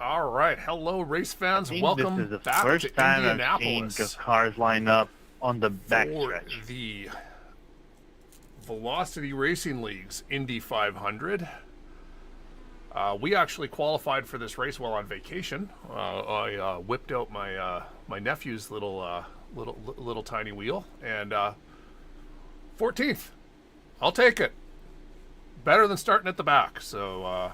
All right, hello, race fans. Welcome this is the back first to time Indianapolis I've seen cars line up on the for backstretch. the Velocity Racing League's Indy 500. We actually qualified for this race while on vacation. I whipped out my my nephew's little tiny wheel, and 14th. I'll take it. Better than starting at the back. So.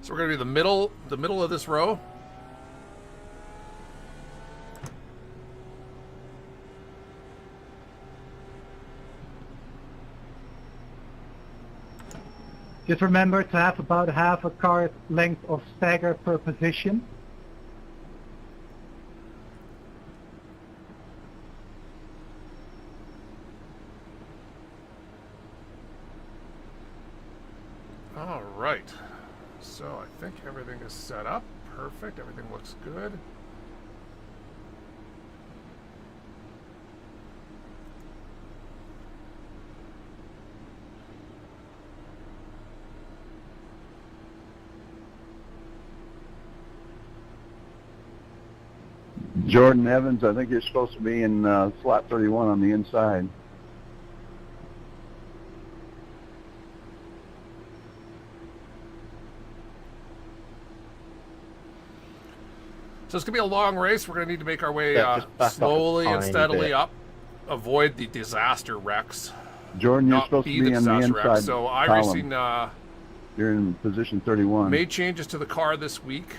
So we're going to be the middle of this row. Just remember to have about half a car length of stagger per position. All right. So I think everything is set up. Perfect. Everything looks good. Jordan Evans, I think you're supposed to be in slot 31 on the inside. So it's going to be a long race. We're going to need to make our way Just back up a slowly and tiny steadily bit. up. Avoid the disaster wrecks. Jordan, you're Not supposed be to the be on the disaster inside wrecks. So column. iRacing You're in position 31. made changes to the car this week,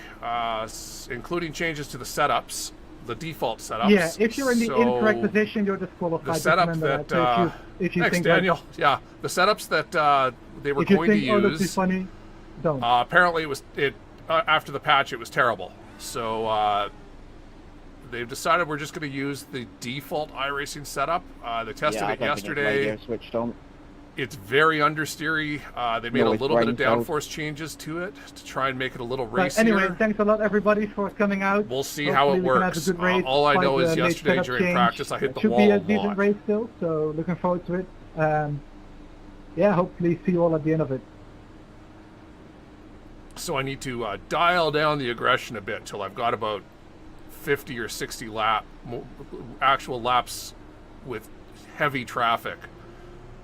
including changes to the setups, the default setups. Yeah, if you're in the So incorrect position, you're disqualified. the Just setup remember that, So if you thanks, think Daniel. Yeah, the setups that they were if you going think, to oh, this is use. funny, don't. Apparently, after the patch, it was terrible. So they've decided we're just going to use the default iRacing setup. They tested it yesterday. Switched on. It's very understeery. They made No, a it's little bit of right out. downforce changes to it to try and make it a little But racier. anyway, thanks a lot everybody for coming out. We'll see how it Hopefully we can have a works. good race, All I know despite is the late yesterday setup during change. practice, I hit the Should wall be a a decent lot. race still, so looking forward to it. Yeah, hopefully see you all at the end of it. So I need to dial down the aggression a bit till I've got about 50 or 60 actual laps with heavy traffic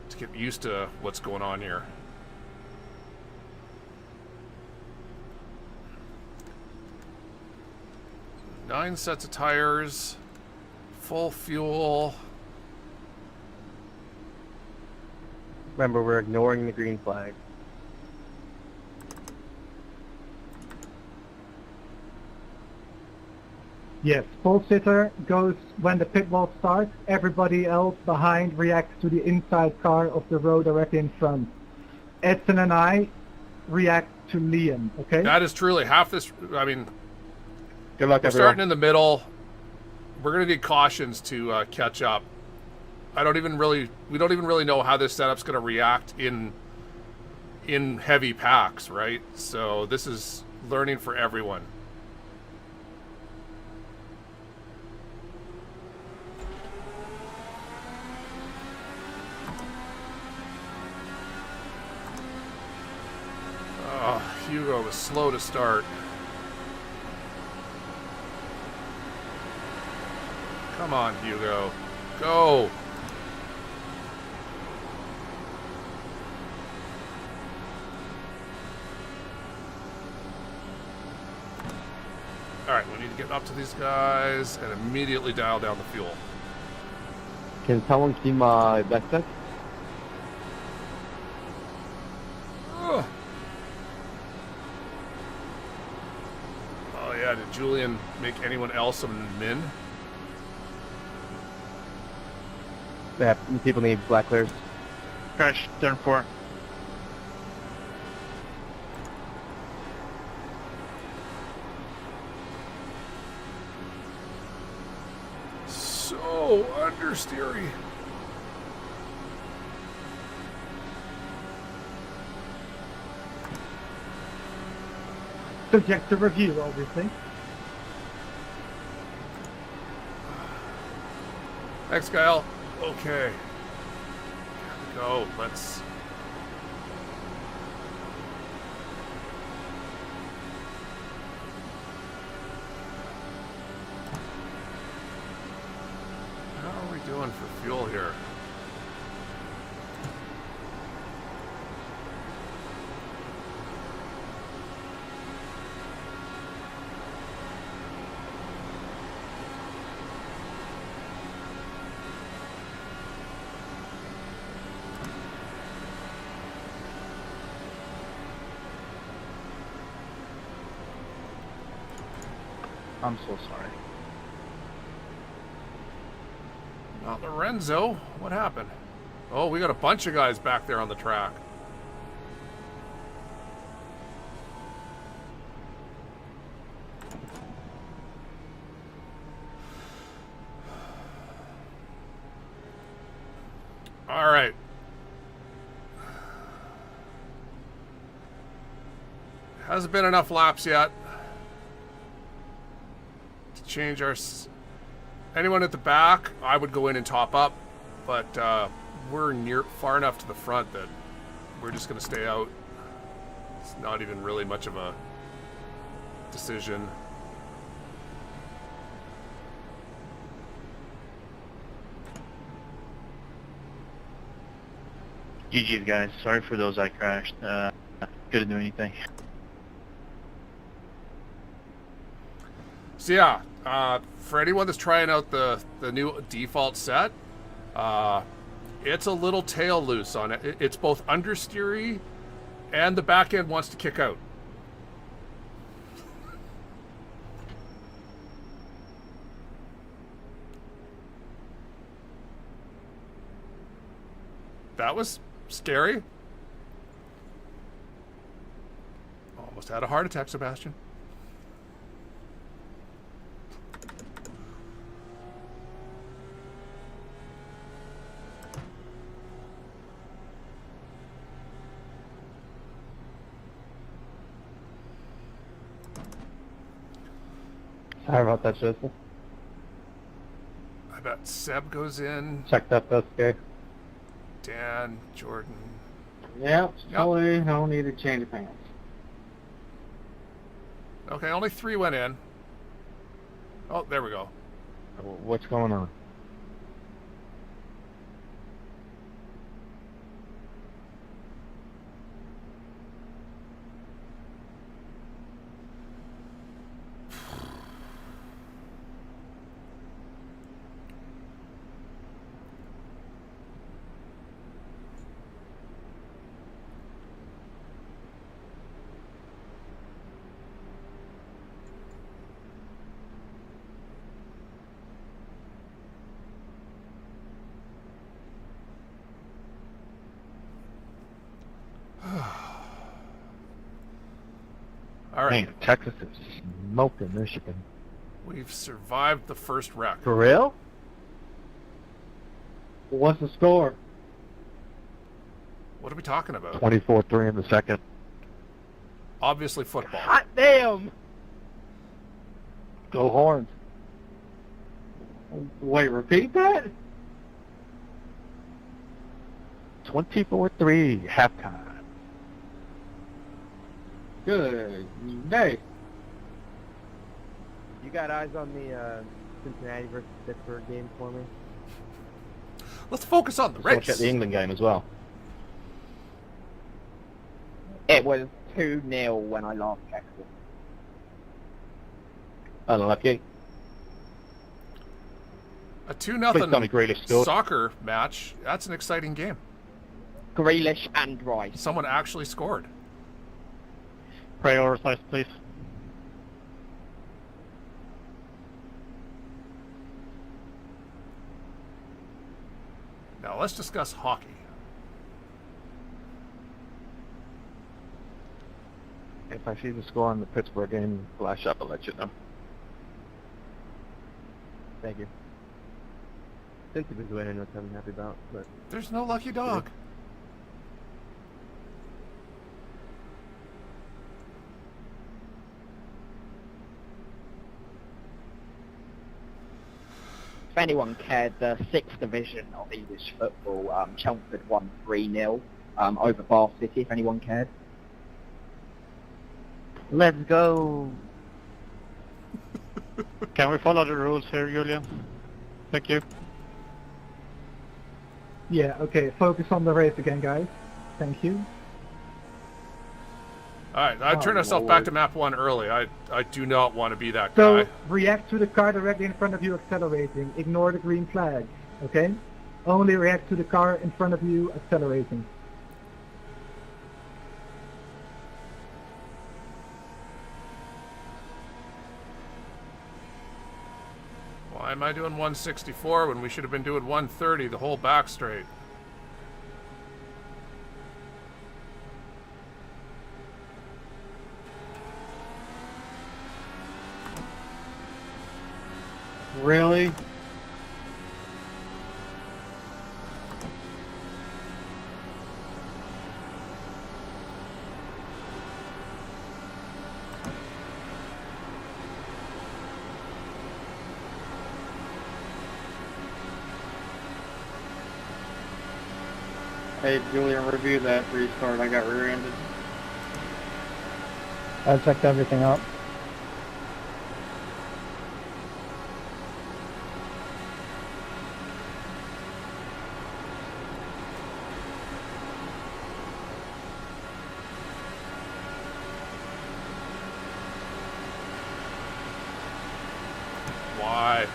to get used to what's going on here. Nine sets of tires, full fuel. Remember, we're ignoring the green flag. Yes, full sitter goes when the pit wall starts. Everybody else behind reacts to the inside car of the row directly in front. Edson and I react to Liam, okay? That is truly half this. I mean, Good luck, we're everyone. starting in the middle. We're going to need cautions to catch up. We don't even really know how this setup's going to react in heavy packs, right? So this is learning for everyone. Oh, Hugo was slow to start. Come on, Hugo. Go! Alright, we need to get up to these guys and immediately dial down the fuel. Can someone see my backpack? Ugh. Oh yeah, did Julian make anyone else a min? Yeah, people need black clears. Crash, turn 4. So understeery. Subject to review, obviously. Thanks, Kyle. Okay. Here we go. Let's... How are we doing for fuel here? I'm so sorry. Lorenzo, what happened? Oh, we got a bunch of guys back there on the track. All right. Hasn't been enough laps yet to change our... Anyone at the back, I would go in and top up, but we're far enough to the front that we're just going to stay out. It's not even really much of a decision. GG's, guys. Sorry for those I crashed. Couldn't do anything. So yeah, for anyone that's trying out the new default set, it's a little tail loose on it. It's both understeery and the back end wants to kick out. That was scary. Almost had a heart attack, Sebastian. Sorry about that, Joseph. I bet Seb goes in. Check that best guy. Dan, Jordan. Yep, totally no need to change pants. Okay, only 3 went in. Oh, there we go. What's going on? All right, Man, Texas is smoking Michigan. we've survived the first wreck. For real? What's the score? What are we talking about? 24-3 in the second. Obviously football. Hot damn! Go Horns. Wait, repeat that? 24-3, halftime. Good day. You got eyes on the Cincinnati versus Pittsburgh game for me? Let's focus on the Let's look at race. the England game as well. It was 2-0 when I last checked it. Unlucky. A Please tell me 2-0 Grealish scored. soccer match. That's an exciting game. Grealish and Rice. Someone actually scored. Prioritize, please. Now let's discuss hockey. If I see the score on the Pittsburgh game flash up, I'll let you know. Thank you. Cincy was winning, which I'm happy about, but There's no lucky dog. If anyone cared, the 6th division of English football, Chelmsford won 3-0 over Bar City, if anyone cared. Let's go. Can we follow the rules here, Julian? Thank you. Yeah, okay, focus on the race again, guys. Thank you. All right, I turned myself back to map 1 early. I do not want to be that So, guy. react to the car directly in front of you accelerating. Ignore the green flag, okay? Only react to the car in front of you accelerating. Why am I doing 164 when we should have been doing 130 the whole back straight? Really? Hey, Julian, review that restart. I got rear-ended. I checked everything out. Why?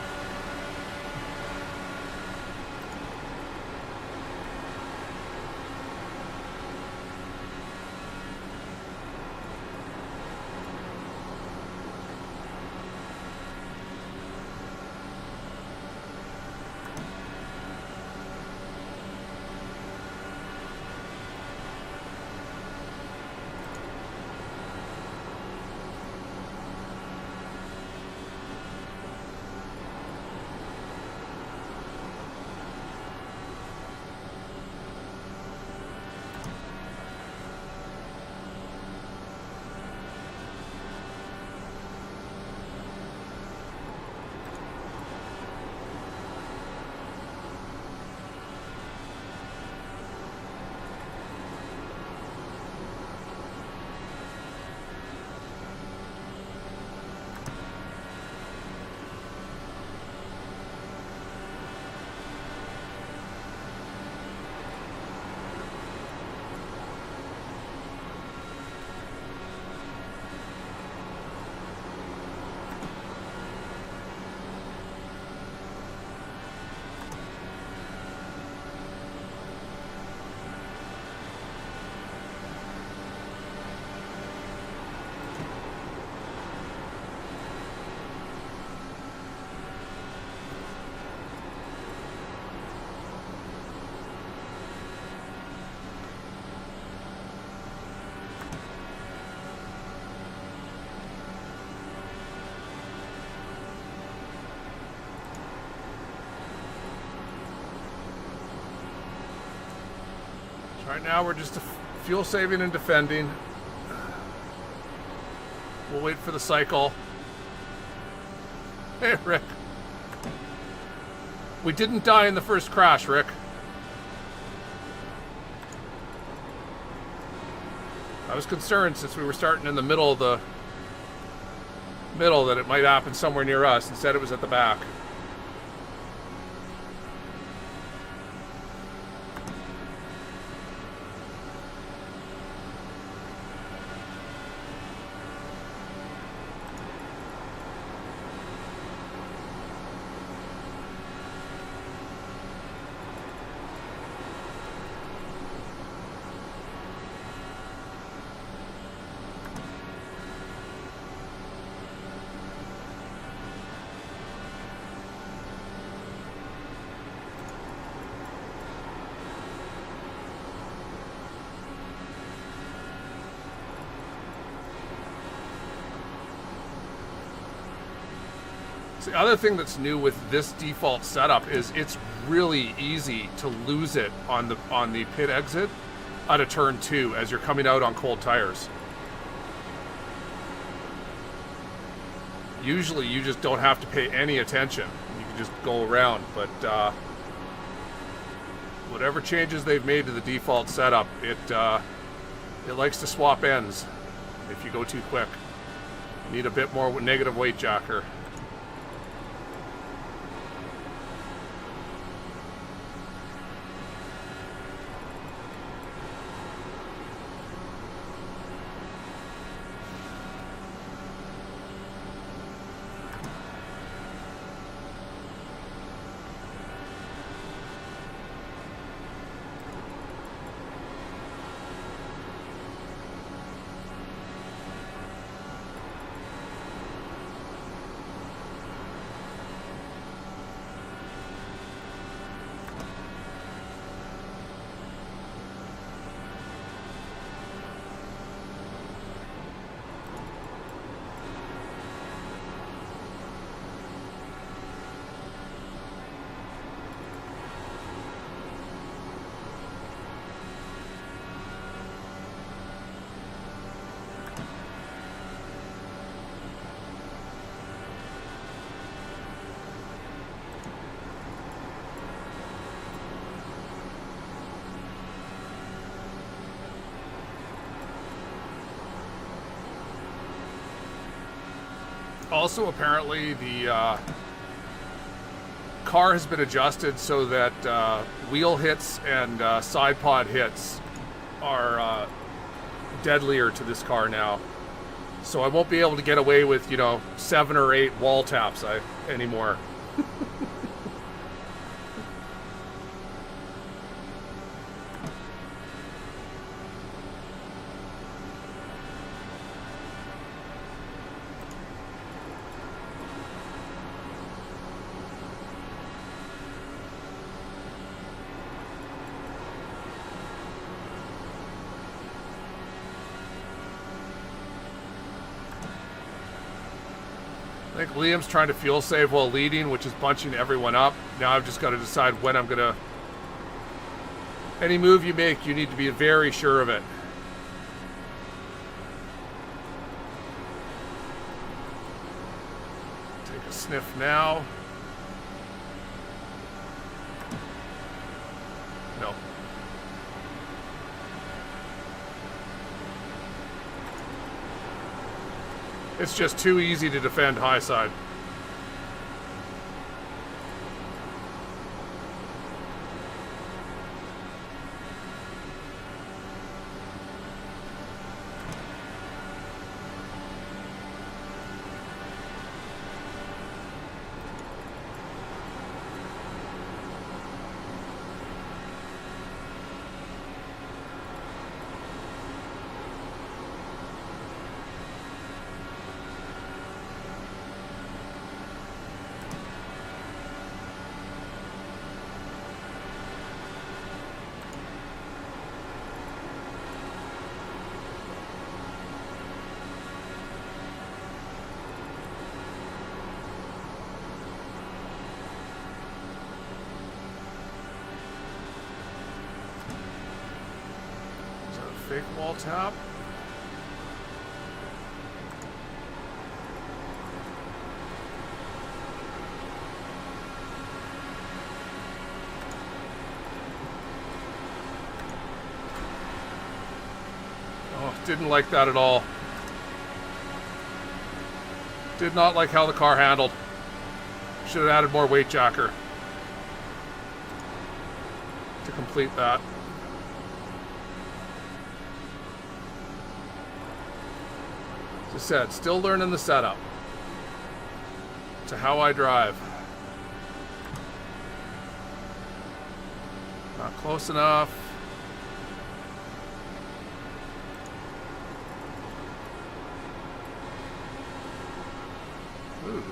Right now we're just fuel saving and defending. We'll wait for the cycle. Hey, Rick. We didn't die in the first crash, Rick. I was concerned since we were starting in the middle that it might happen somewhere near us. Instead it was at the back. The other thing that's new with this default setup is it's really easy to lose it on the pit exit out of turn 2 as you're coming out on cold tires. Usually you just don't have to pay any attention. You can just go around. But whatever changes they've made to the default setup, it likes to swap ends if you go too quick. You need a bit more negative weight jacker. Also, apparently, the car has been adjusted so that wheel hits and side pod hits are deadlier to this car now. So I won't be able to get away with, 7 or 8 wall taps anymore. I think Liam's trying to fuel save while leading, which is bunching everyone up. Now I've just got to decide when I'm going to... Any move you make, you need to be very sure of it. Take a sniff now. No. It's just too easy to defend high side. Fake wall tap. Oh, didn't like that at all. Did not like how the car handled. Should have added more weight jacker to complete that. As I said, still learning the setup to how I drive. Not close enough. Ooh.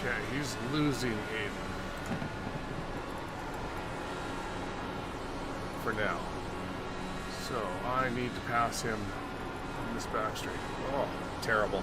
Okay, he's losing Aiden. For now. So I need to pass him on this back straight. Oh, terrible.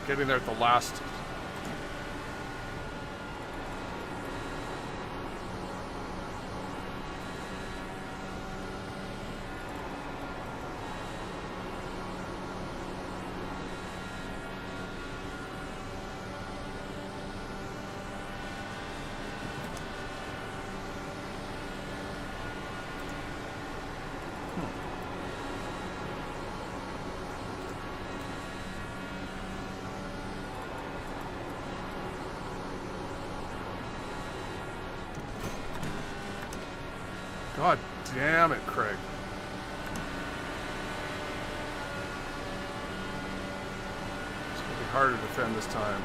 Getting there at the last. God damn it, Craig. It's going to be harder to defend this time.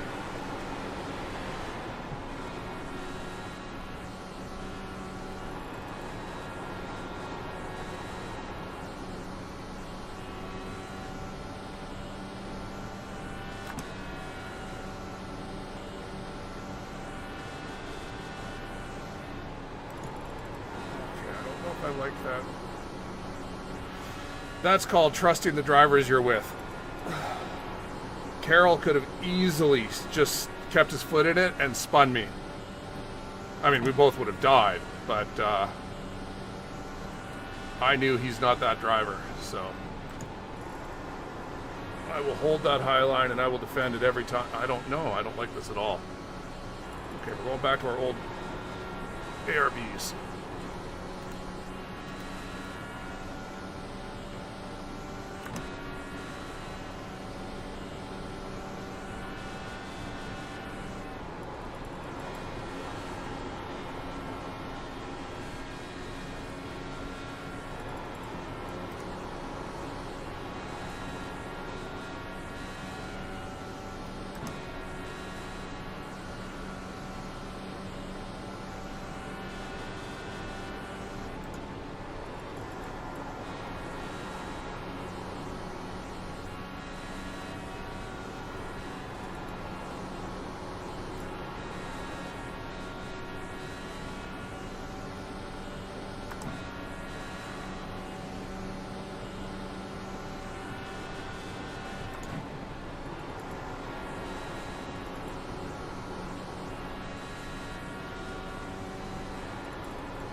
I like that. That's called trusting the drivers you're with. Carroll could have easily just kept his foot in it and spun me. I mean, we both would have died, but I knew he's not that driver, so I will hold that high line and I will defend it every time. I don't know. I don't like this at all. Okay, we're going back to our old ARBs.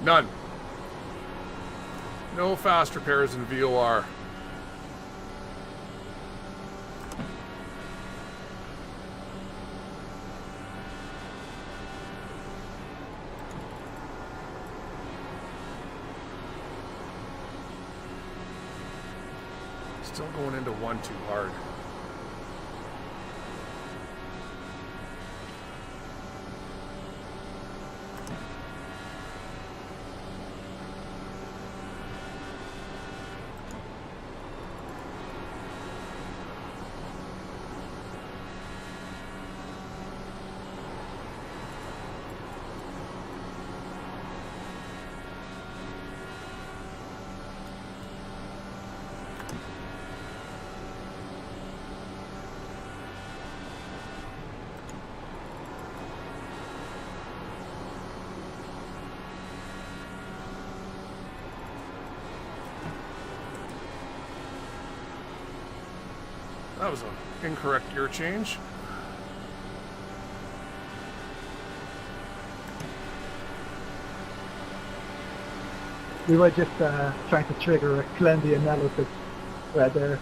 None. No fast repairs in VOR. Still going into one too hard. That was an incorrect gear change. We were just trying to trigger a cleanly analysis right there.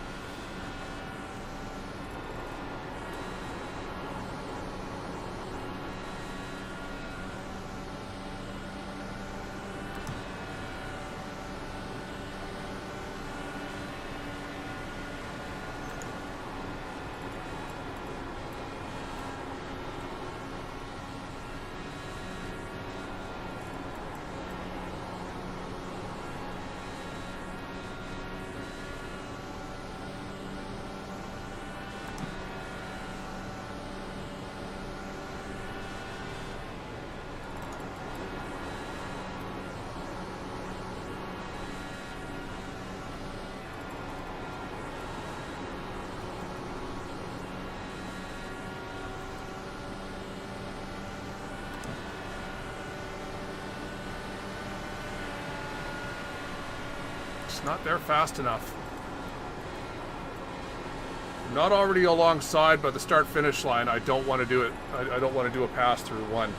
Just not there fast enough. Not already alongside by the start-finish line. I don't want to do it. I don't want to do a pass through one.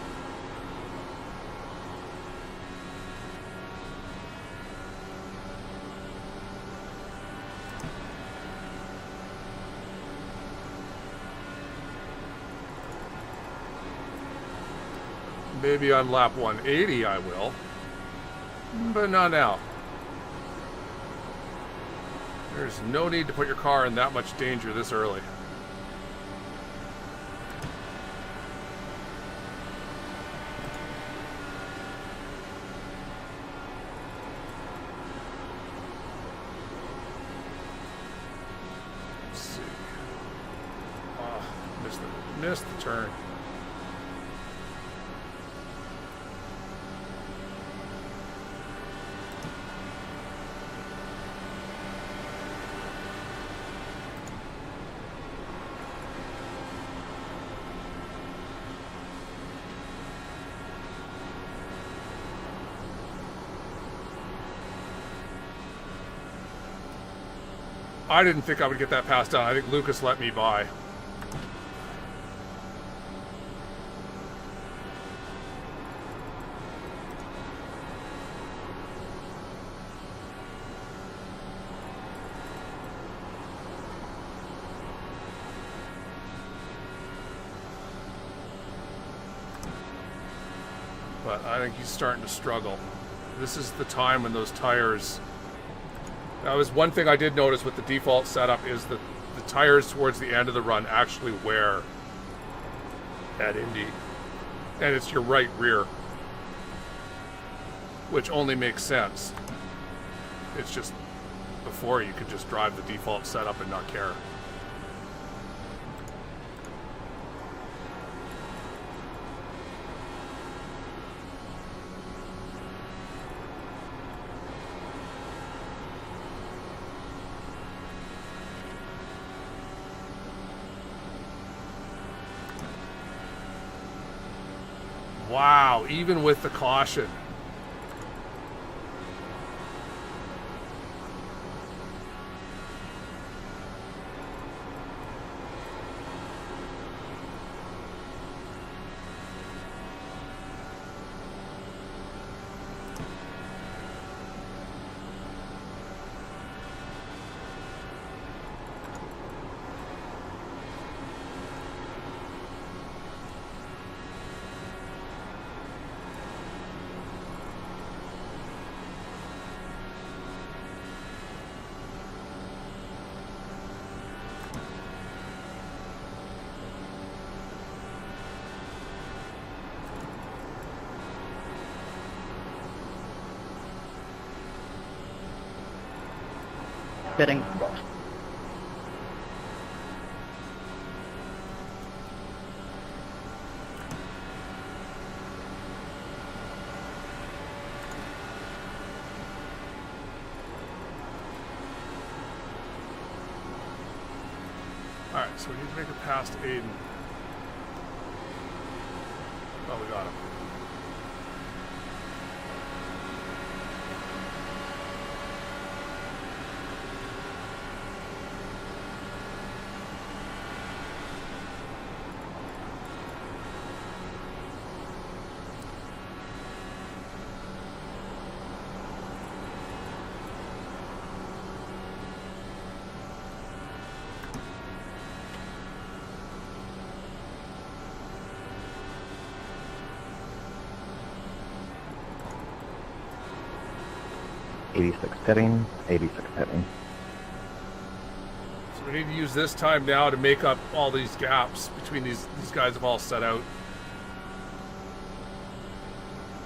Maybe on lap 180 I will, but not now. There's no need to put your car in that much danger this early. Let's see. Oh, missed the turn. I didn't think I would get that pass down. I think Lucas let me by. But I think he's starting to struggle. This is the time when those tires... That was one thing I did notice with the default setup is that the tires towards the end of the run actually wear at Indy. And it's your right rear, which only makes sense. It's just before you could just drive the default setup and not care. Wow, even with the caution. Bidding. Alright, so we need to make it past Aiden. Oh, we got him. Pitting, 86 pitting. So we need to use this time now to make up all these gaps between these guys have all set out.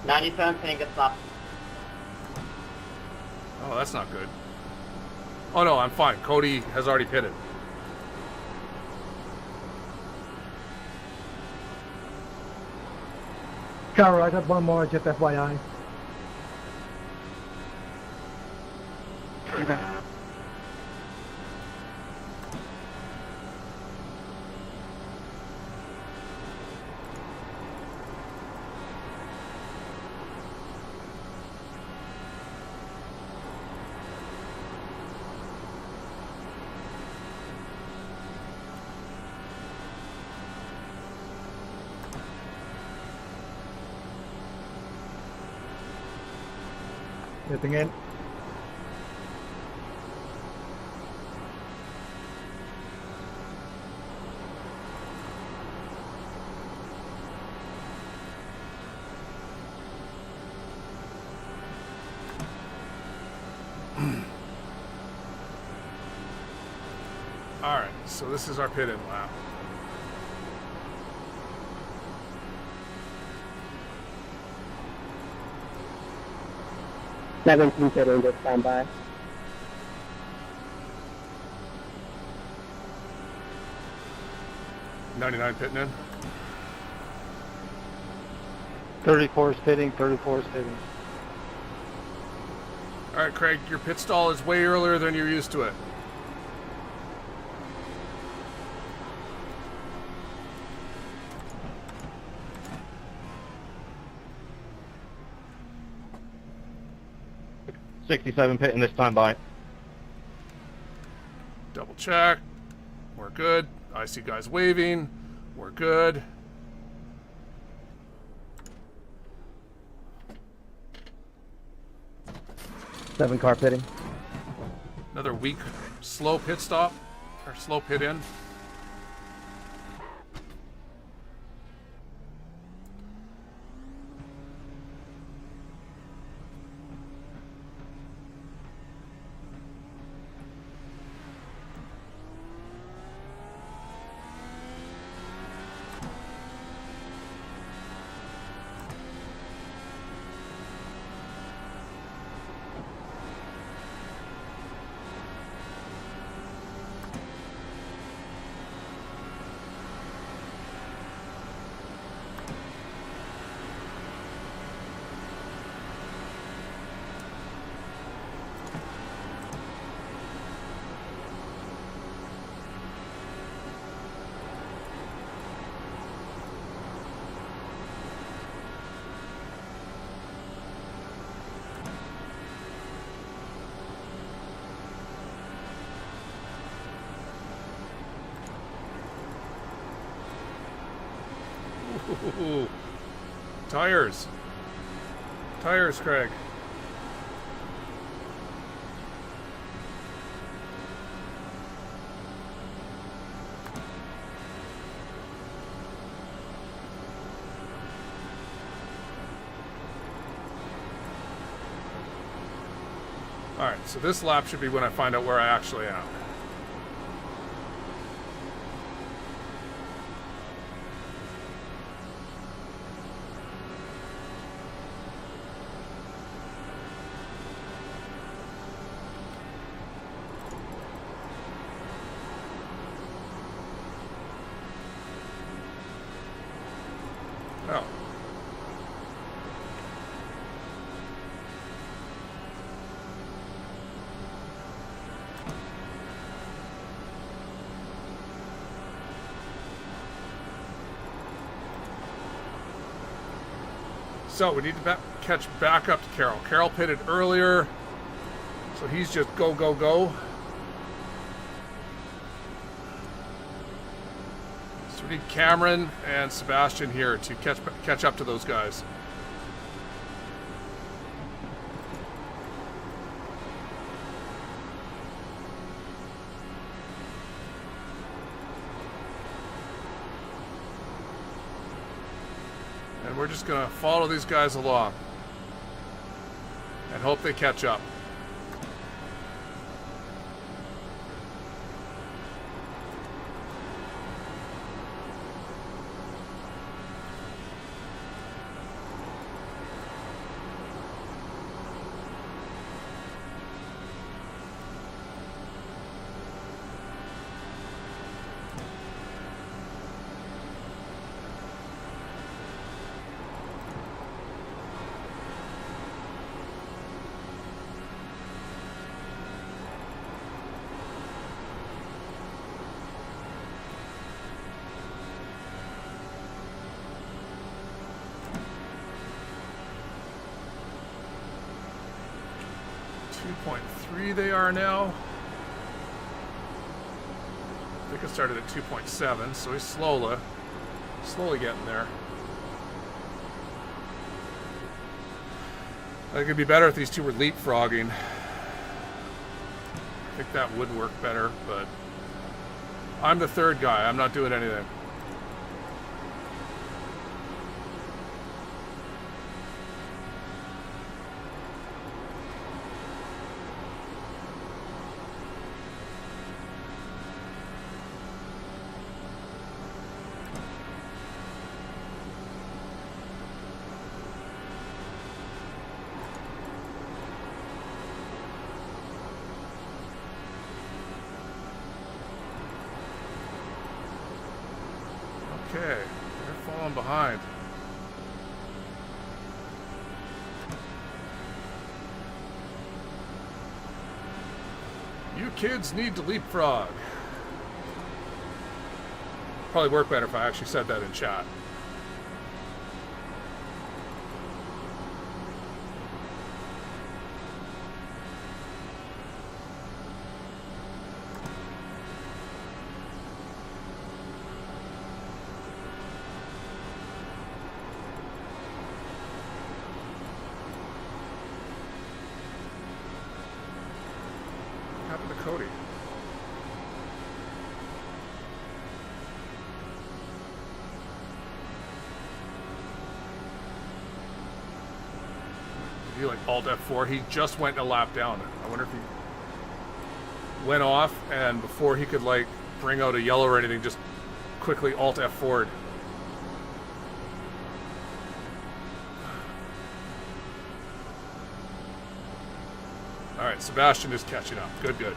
97 pinning gets up. Oh, that's not good. Oh no, I'm fine. Cody has already pitted. Carol, I got one more, just FYI. Okay. Getting in. All right, so this is our pit-in lap. Considering this time by. '99 pitting in. 34 is pitting, 34 is pitting. All right, Craig, your pit stall is way earlier than you're used to it. '67 pitting this time by. Double check. We're good. I see guys waving. We're good. Seven car pitting. Another weak, slow pit stop, or slow pit in. Ooh. Tires. Tires, Craig. Alright, so this lap should be when I find out where I actually am. Oh. So we need to catch back up to Carroll. Carroll pitted earlier, so he's just go, go, go. So we need Cameron and Sebastian here to catch up to those guys. And we're just gonna follow these guys along and hope they catch up. They are now. I think it started at 2.7, so he's slowly getting there. think it'd be better if these two were leapfrogging. I think that would work better, but I'm the third guy. I'm not doing anything. Okay, they're falling behind. You kids need to leapfrog. Probably work better if I actually said that in chat. Cody. He like Alt F4. He just went a lap down. I wonder if he went off and before he could like bring out a yellow or anything, just quickly Alt F4'd. All right, Sebastian is catching up. Good, good.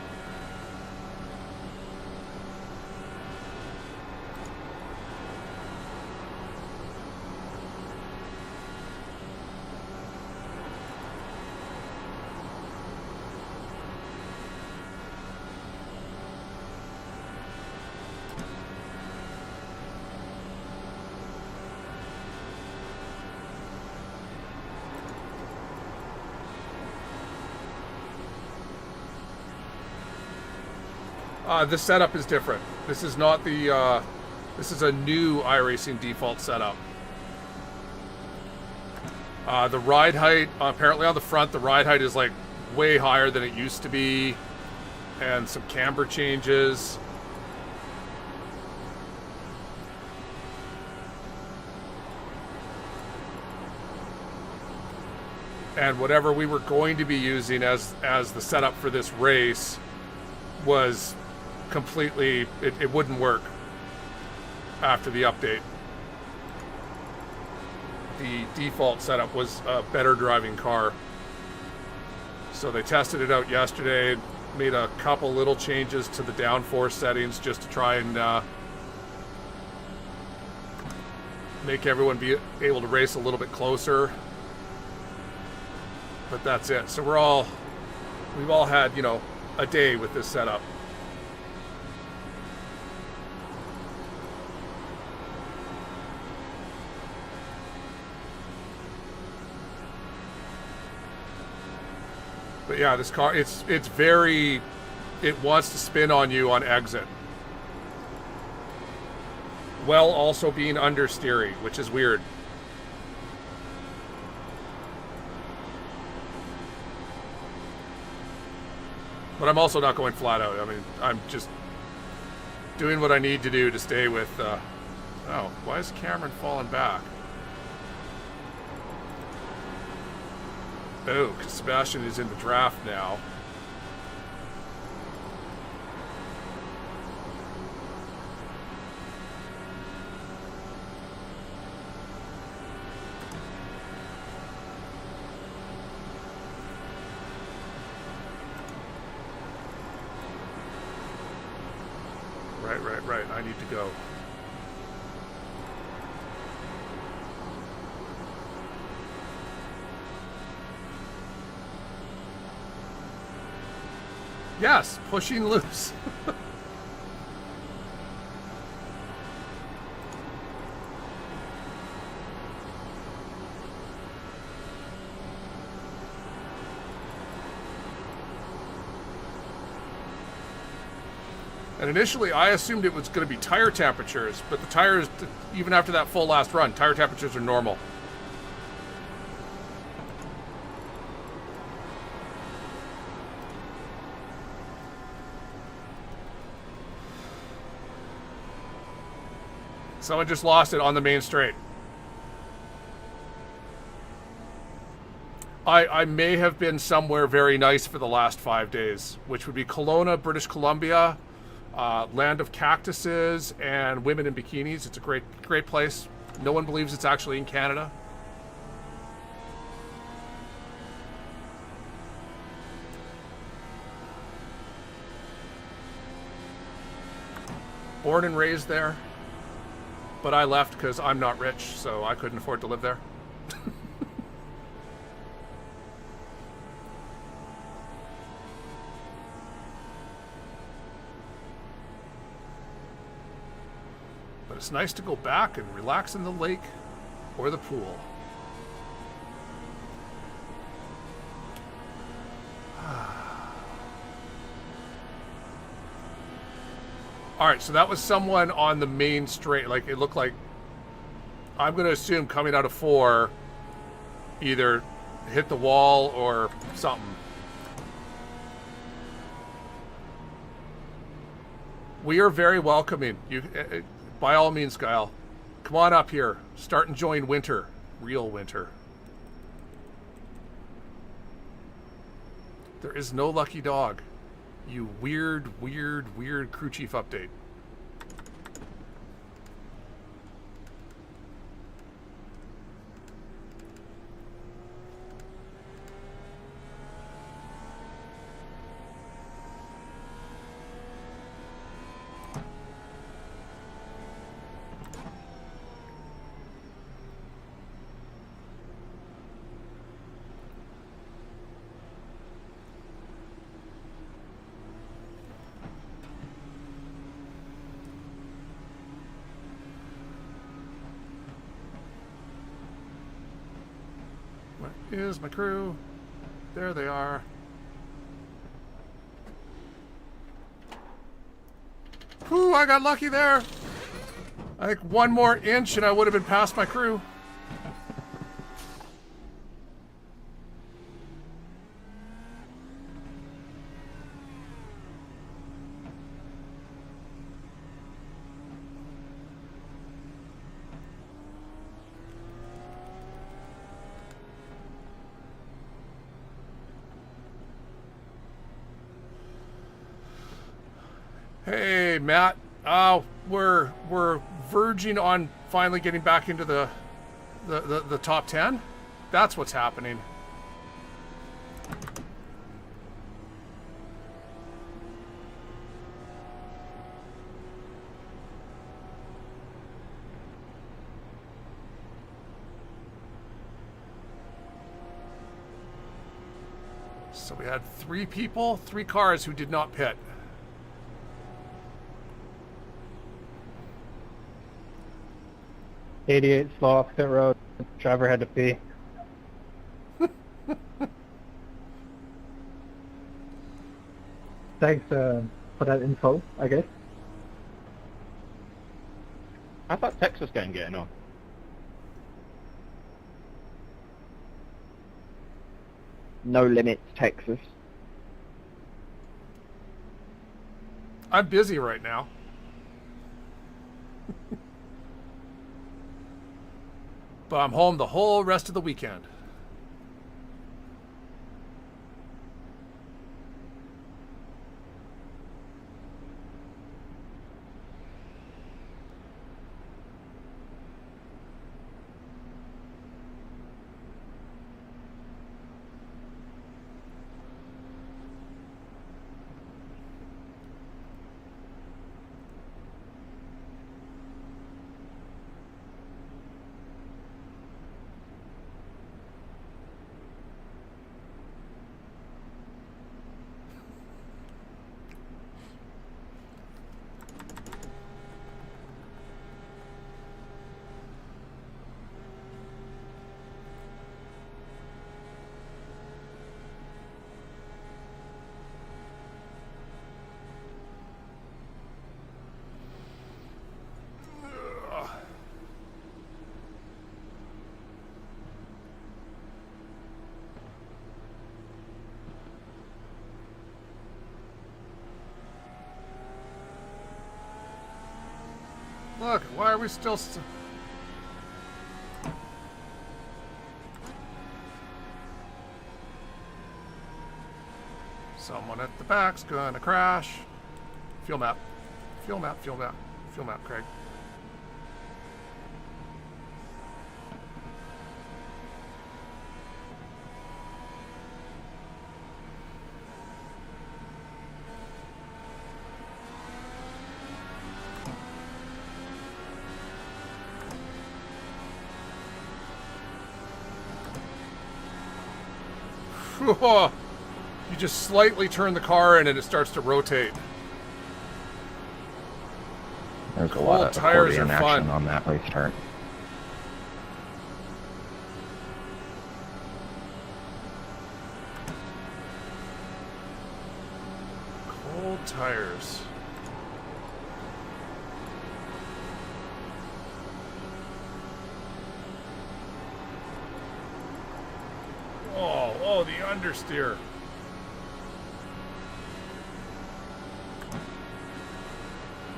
This setup is different. This is not the, this is a new iRacing default setup. The ride height, apparently on the front, the ride height is like way higher than it used to be. And some camber changes. And whatever we were going to be using as the setup for this race was completely, it wouldn't work after the update. The default setup was a better driving car. So they tested it out yesterday, made a couple little changes to the downforce settings just to try and make everyone be able to race a little bit closer. But that's it. So we've all had, you know, a day with this setup. But yeah, this car, it's very, it wants to spin on you on exit. While also being understeery, which is weird. But I'm also not going flat out. I mean, I'm just doing what I need to do to stay with, oh, why is Cameron falling back? Oh, because Sebastian is in the draft now. Right. I need to go. Yes, pushing loose. And initially, I assumed it was going to be tire temperatures, but the tires, even after that full last run, tire temperatures are normal. Someone just lost it on the main straight. I may have been somewhere very nice for the last 5 days, which would be Kelowna, British Columbia, land of cactuses and women in bikinis. It's a great place. No one believes it's actually in Canada. Born and raised there, but I left because I'm not rich, so I couldn't afford to live there. But it's nice to go back and relax in the lake or the pool. Alright, so that was someone on the main straight. Like, it looked like, I'm going to assume coming out of 4, either hit the wall or something. We are very welcoming. You, by all means, Kyle, come on up here. Start enjoying winter. Real winter. There is no lucky dog. You weird crew chief update. Is my crew. There they are. Whew, I got lucky there. I think one more inch and I would have been past my crew. Hey, Matt. We're verging on finally getting back into the top 10. That's what's happening. So we had 3 people, 3 cars who did not pit. '88 slow off pit road. Driver had to pee. Thanks for that info, I guess. I thought Texas gang getting on. No limits, Texas. I'm busy right now. But I'm home the whole rest of the weekend. Look, why are we still... Someone at the back's gonna crash. Fuel map. Fuel map, fuel map. Fuel map, Craig. You just slightly turn the car in and it starts to rotate. There's a Cold lot of tires accordion are fun. action on that restart. Cold tires. Oh, the understeer.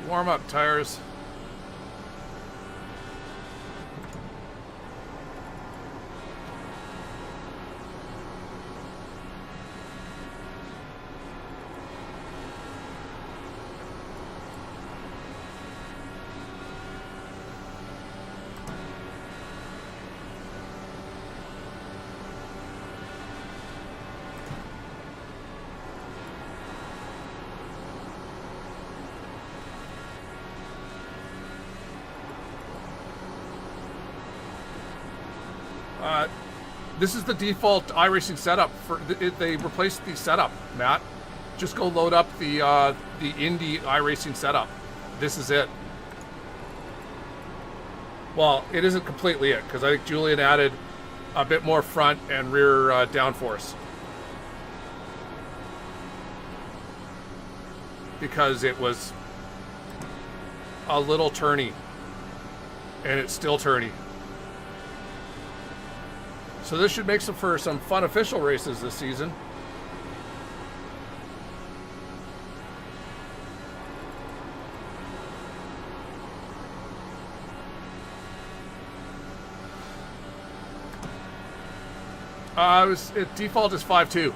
Warm up tires. This is the default iRacing setup. They replaced the setup, Matt. Just go load up the Indy iRacing setup. This is it. Well, it isn't completely it, because I think Julian added a bit more front and rear downforce. Because it was a little turny. And it's still turny. So this should make for some fun official races this season. Default is 5.2.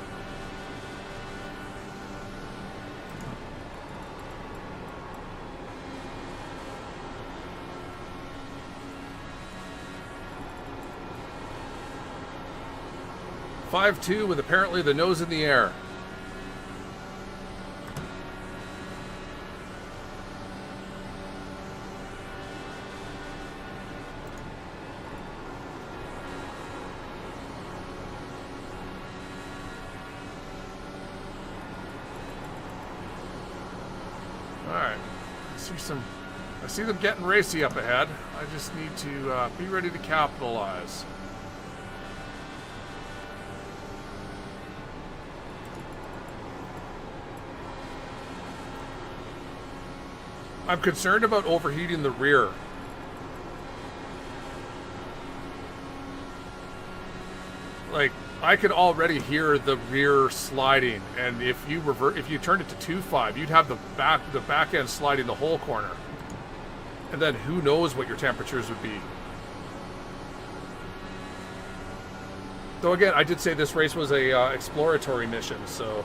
With apparently the nose in the air. All right, I see them getting racy up ahead. I just need to be ready to capitalize. I'm concerned about overheating the rear. Like, I could already hear the rear sliding, and if you turned it to 2.5, you'd have the back end sliding the whole corner. And then who knows what your temperatures would be. Though again, I did say this race was a exploratory mission, so.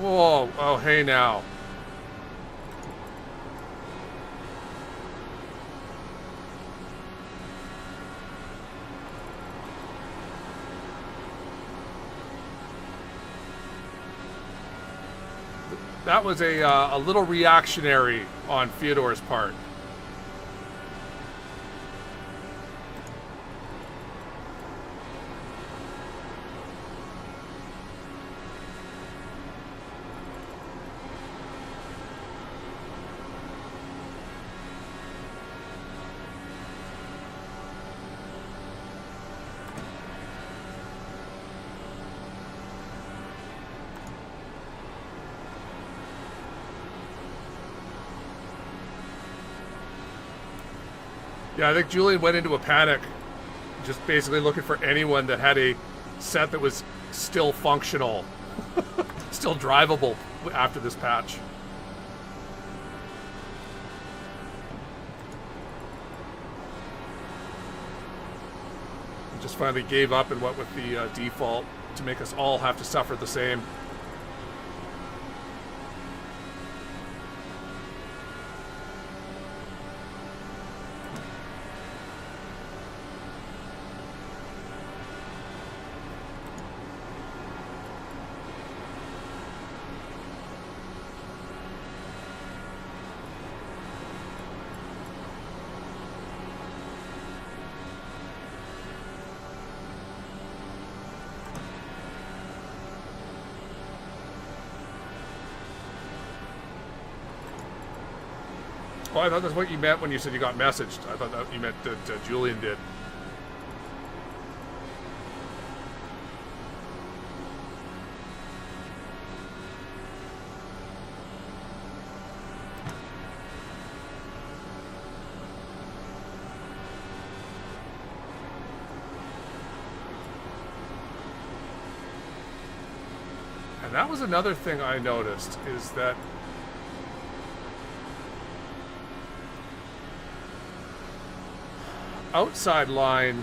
Whoa, oh hey now. That was a little reactionary on Fyodor's part. Yeah, I think Julian went into a panic, just basically looking for anyone that had a set that was still functional, still drivable after this patch. He just finally gave up and went with the default to make us all have to suffer the same. Oh, I thought that's what you meant when you said you got messaged. I thought that you meant that Julian did. And that was another thing I noticed, is that outside line,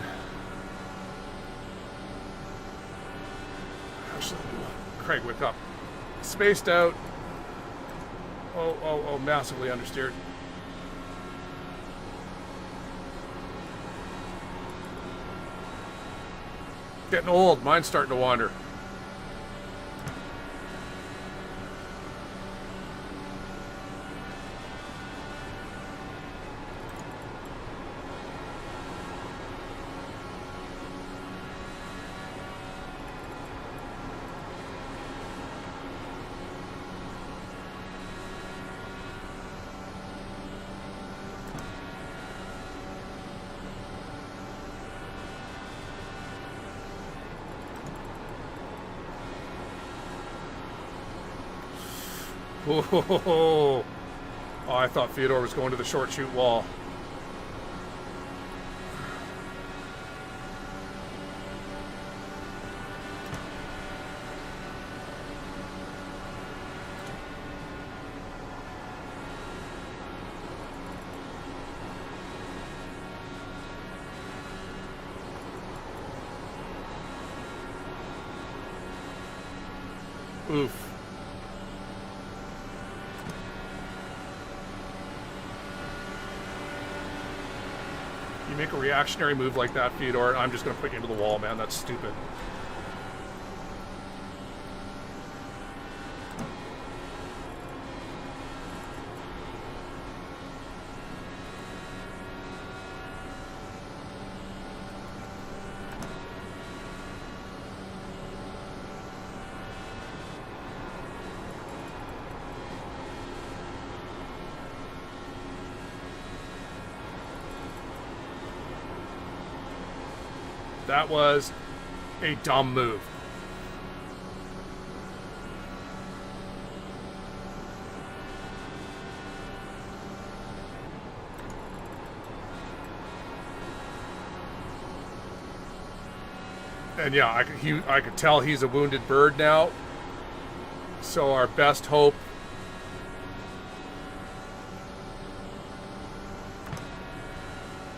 actually, Craig, wake up. Spaced out. Oh, massively understeered. Getting old. Mine's starting to wander. Oh, I thought Theodore was going to the short shoot wall. Oof. You make a reactionary move like that, Theodore, I'm just going to put you into the wall, man. That's stupid. That was a dumb move. And yeah, I could tell he's a wounded bird now. So our best hope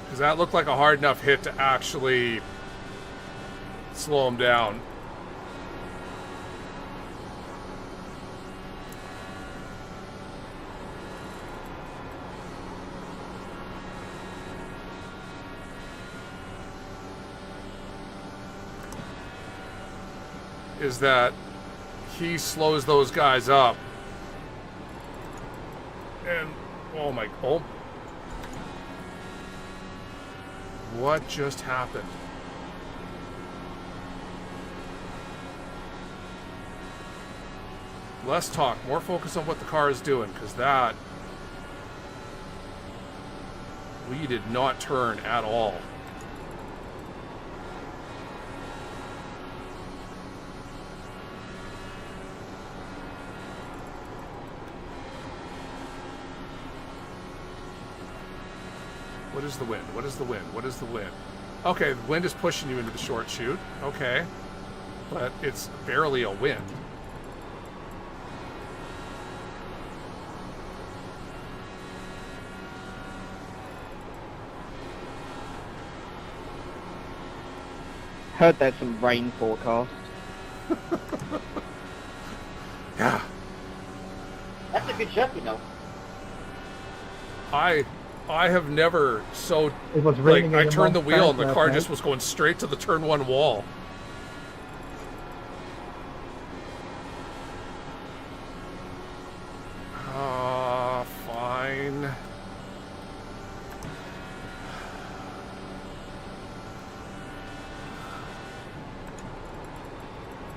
because that looked like a hard enough hit to actually slow him down. Is that he slows those guys up. And oh, what just happened? Less talk, more focus on what the car is doing, because that we did not turn at all. What is the wind? What is the wind? What is the wind? Okay, the wind is pushing you into the short chute. Okay. But it's barely a wind. Heard there's some rain forecast. Yeah. That's a good shot, you know. I have never so It was like raining. I in turned the wheel and the last car night. just was going straight to the turn one wall. Fine.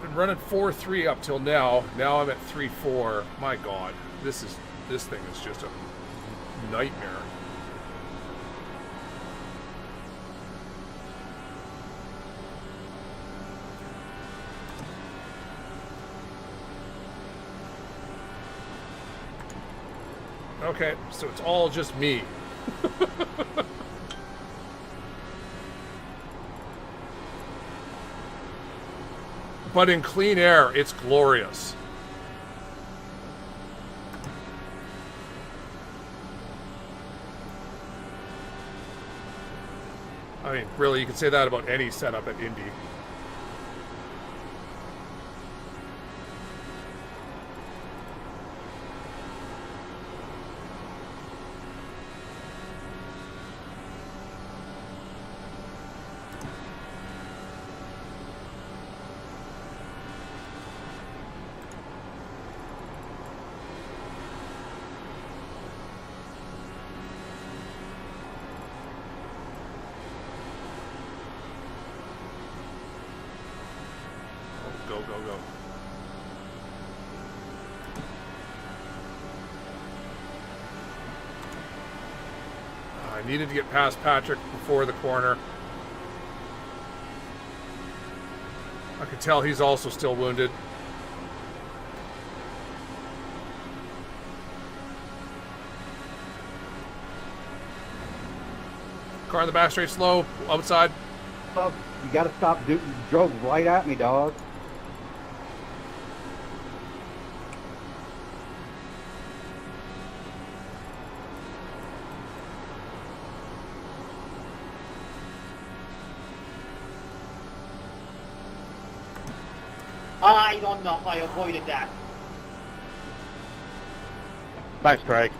Been running 4.3 up till now. Now I'm at 3.4. My God, this thing is just a nightmare. Okay, so it's all just me. But in clean air, it's glorious. I mean, really, you can say that about any setup at Indy. Go, go, go. I needed to get past Patrick before the corner. I could tell he's also still wounded. Car in the back straight, slow, outside. You gotta stop. You drove right at me, dog. I don't know how I avoided that. Nice, Craig.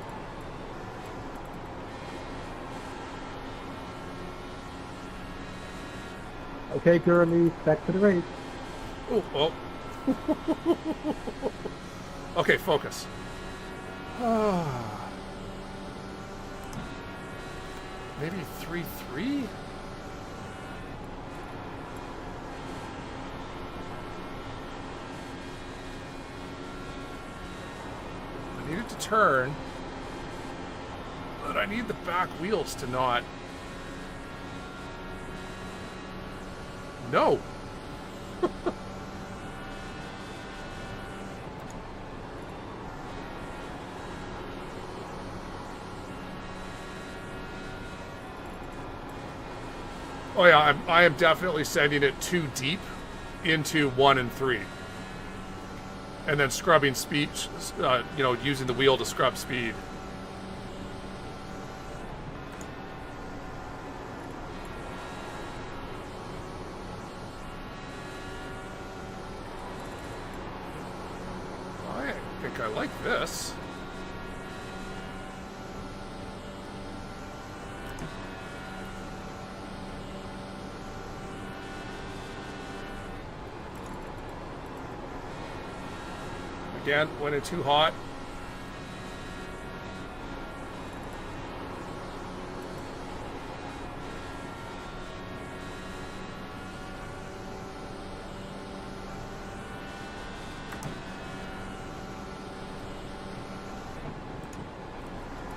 Okay, girlies, back to the race. Oh, oh. Okay, focus. Maybe 3-3? I needed to turn, but I need the back wheels to not... No! Oh yeah, I am definitely sending it too deep into 1 and 3. And then scrubbing speed, you know, using the wheel to scrub speed. I think I like this. Again, went in too hot.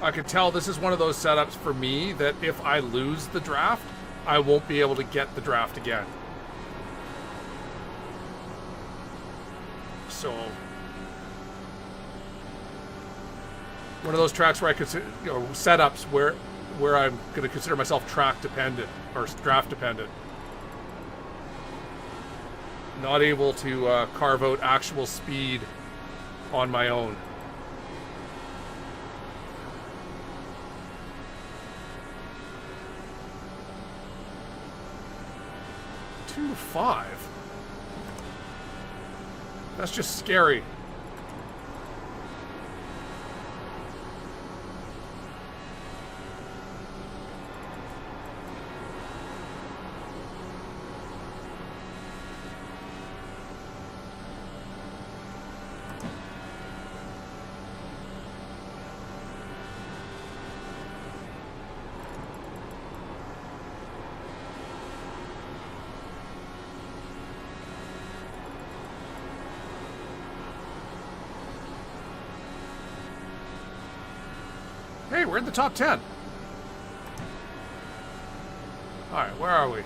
I could tell this is one of those setups for me that if I lose the draft, I won't be able to get the draft again. So... one of those tracks where I could, you know, setups where where I'm going to consider myself track dependent or draft dependent. Not able to carve out actual speed on my own. Two to 5. That's just scary. Hey, we're in the top 10. All right, where are we?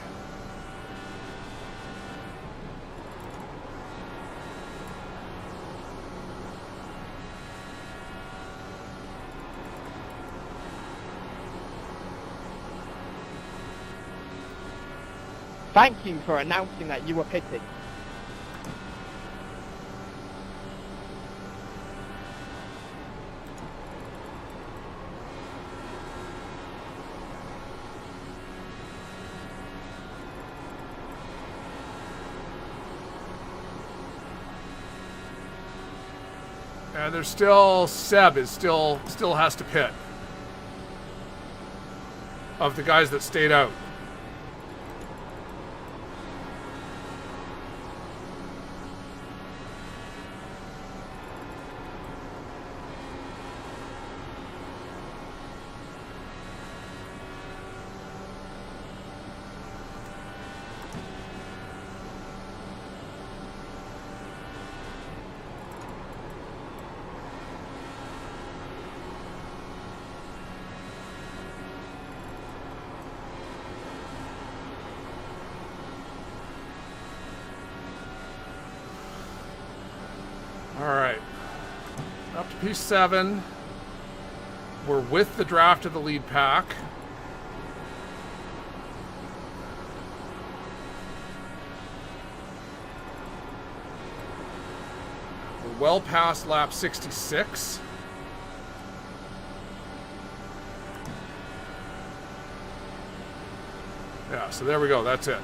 Thank you for announcing that you were pitting. And there's still Seb is still has to pit. Of the guys that stayed out. Alright. Up to P7. We're with the draft of the lead pack. We're well past lap 66. Yeah, so there we go. That's it.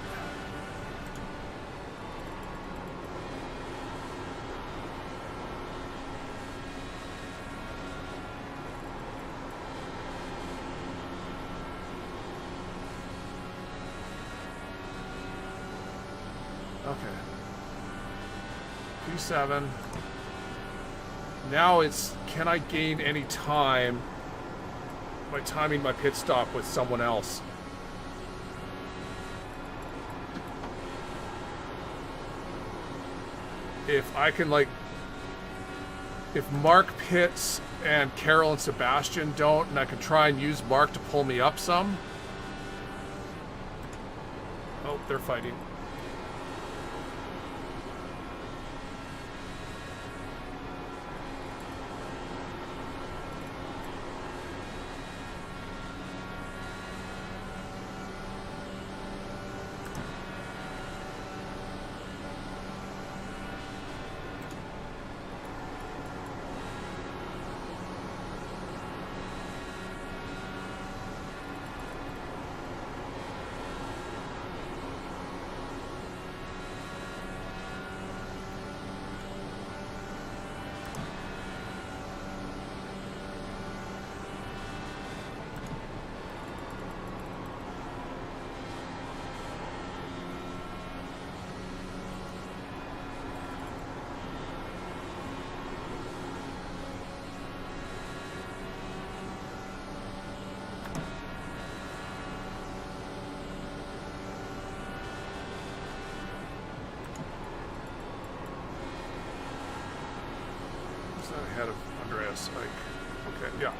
Okay. P7. Now it's, can I gain any time by timing my pit stop with someone else? If I can, like, if Mark pits and Carol and Sebastian don't, and I can try and use Mark to pull me up some. Oh, they're fighting. Ahead of Andreas, like, okay, yeah.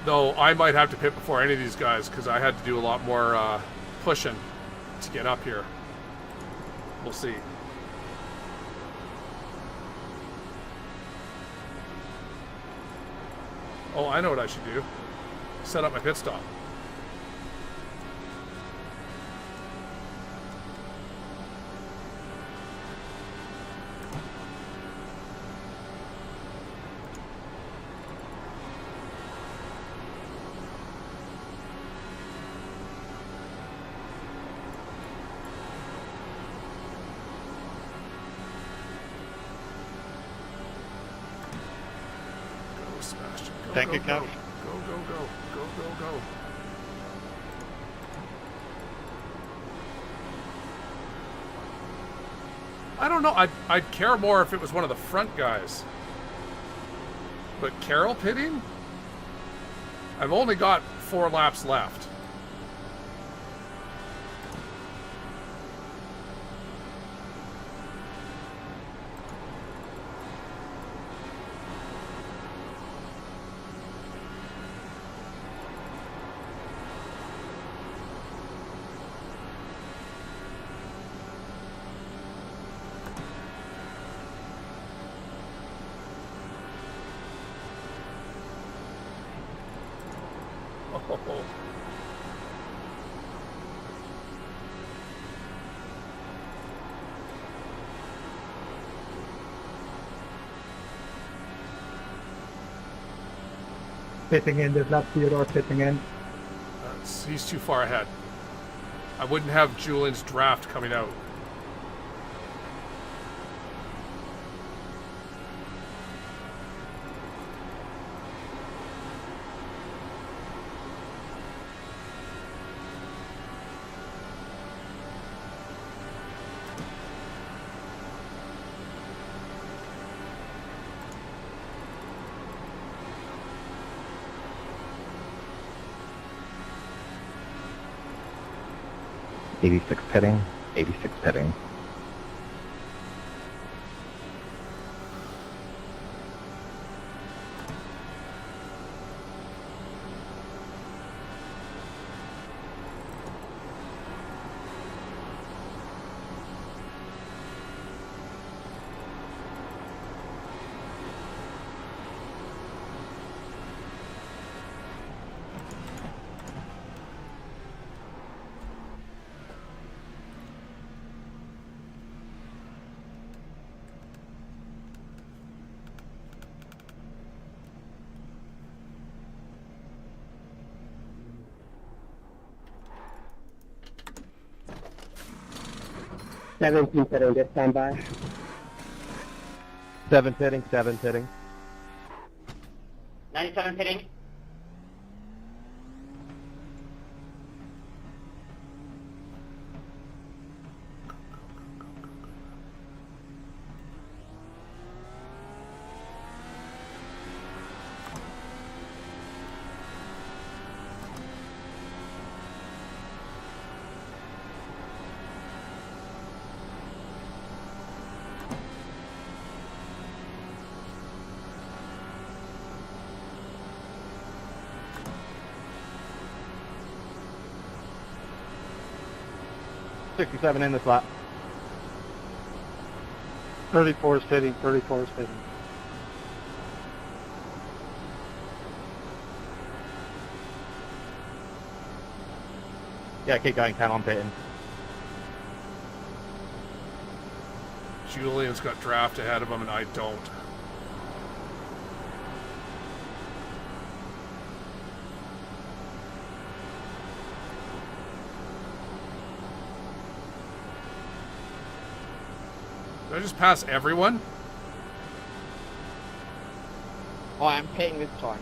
Though I might have to pit before any of these guys because I had to do a lot more pushing to get up here. We'll see. Oh, I know what I should do. Set up my pit stop. Go, Sebastian. Go, Thank go, you, go. Coach. Go, go, go. Go, go, go. I don't know. I'd care more if it was one of the front guys. But Carroll pitting? I've only got 4 laps left. Oh. Pitting in this lap, Theodore pitting in. He's too far ahead. I wouldn't have Julian's draft coming out. '86 pitting. 86 pitting. Seventeen pitting this time by. 7 pitting, 7 pitting. 97 pitting. '67 in this lap. 34 is pitting, 34 is pitting. Yeah, keep going, count on pitting. Julian's got draft ahead of him and I don't. Did I just pass everyone? I am pitting this time.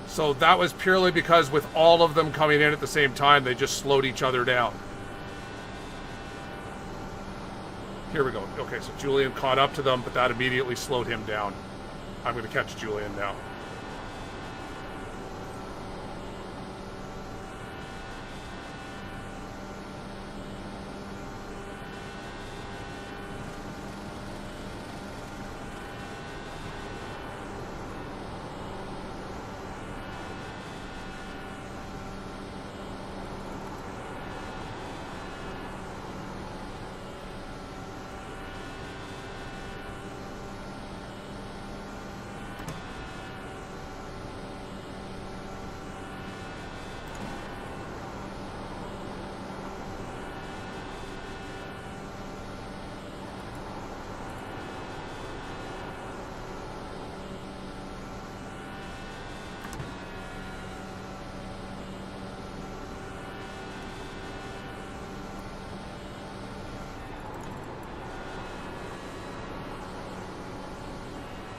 So that was purely because with all of them coming in at the same time, they just slowed each other down. Here we go. Okay, so Julian caught up to them, but that immediately slowed him down. I'm going to catch Julian now.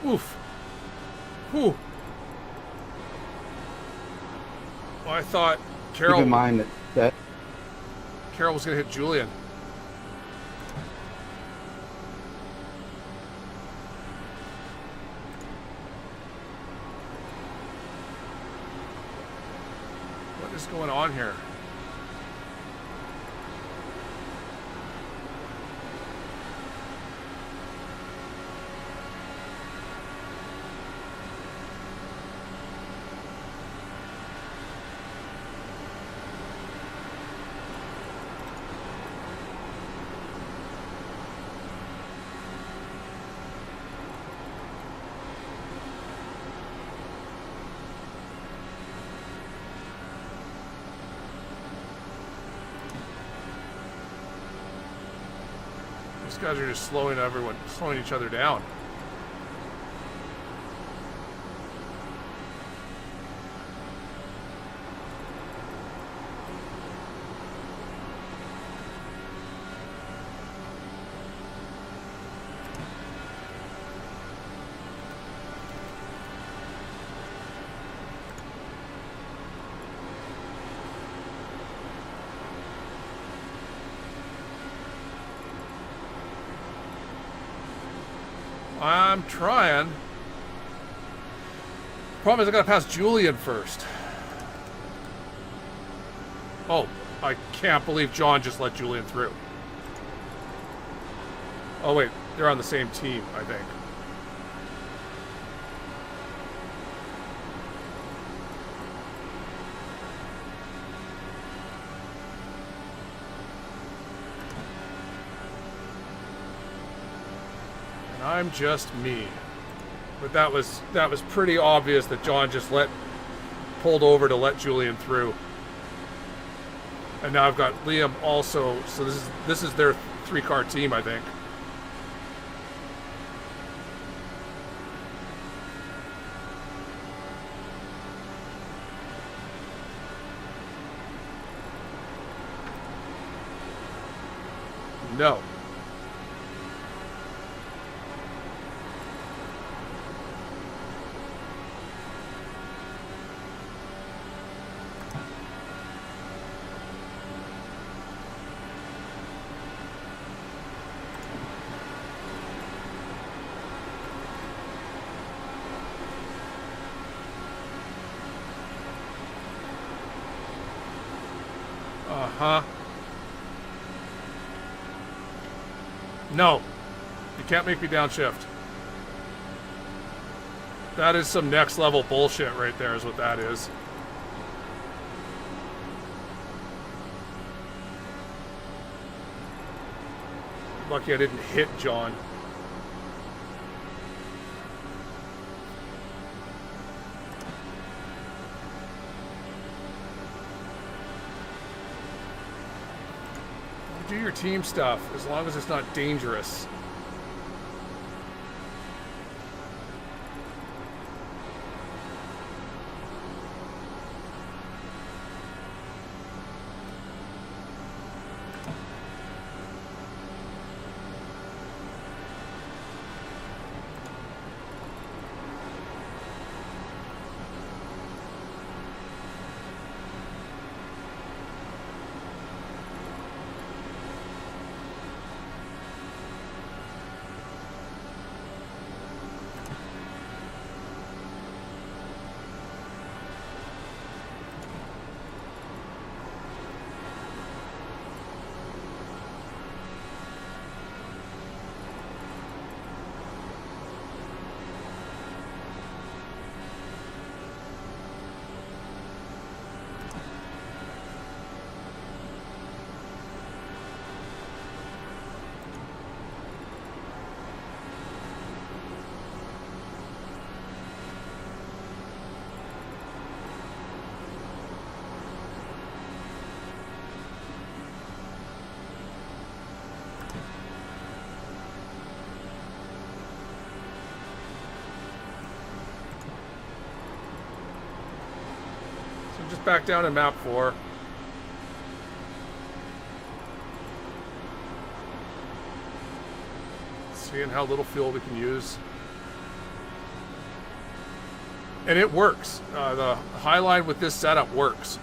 Oof. Whew. Well, I thought Carol... Keep in mind that Carol was going to hit Julian. What is going on here? These guys are just slowing each other down. I'm trying. Problem is I gotta pass Julian first. Oh, I can't believe John just let Julian through. Oh wait, they're on the same team, I think. I'm just me. But that was pretty obvious that John just pulled over to let Julian through. And now I've got Liam also, so this is their 3-car team, I think. No. Uh-huh. No. You can't make me downshift. That is some next level bullshit right there is what that is. Lucky I didn't hit John. Do your team stuff as long as it's not dangerous. Look back down in map 4. Seeing how little fuel we can use. And it works. The highline with this setup works.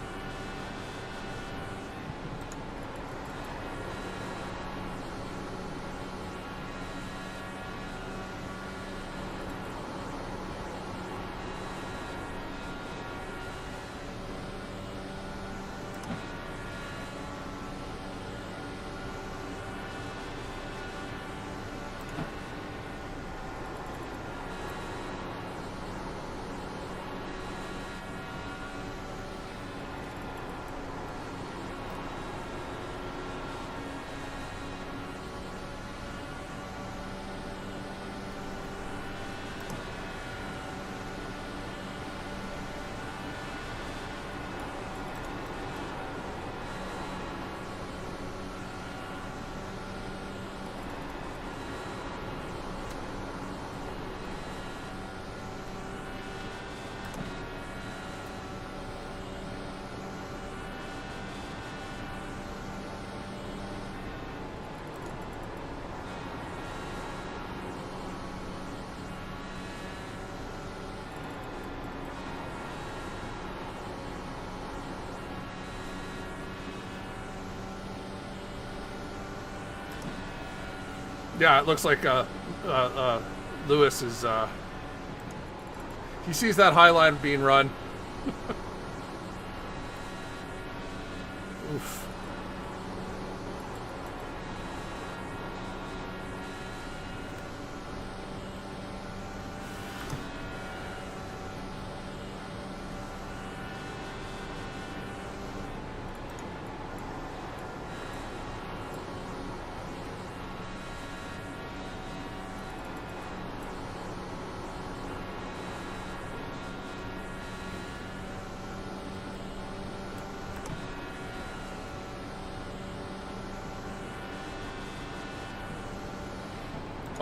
Yeah, it looks like Lewis is, he sees that high line being run. Oof.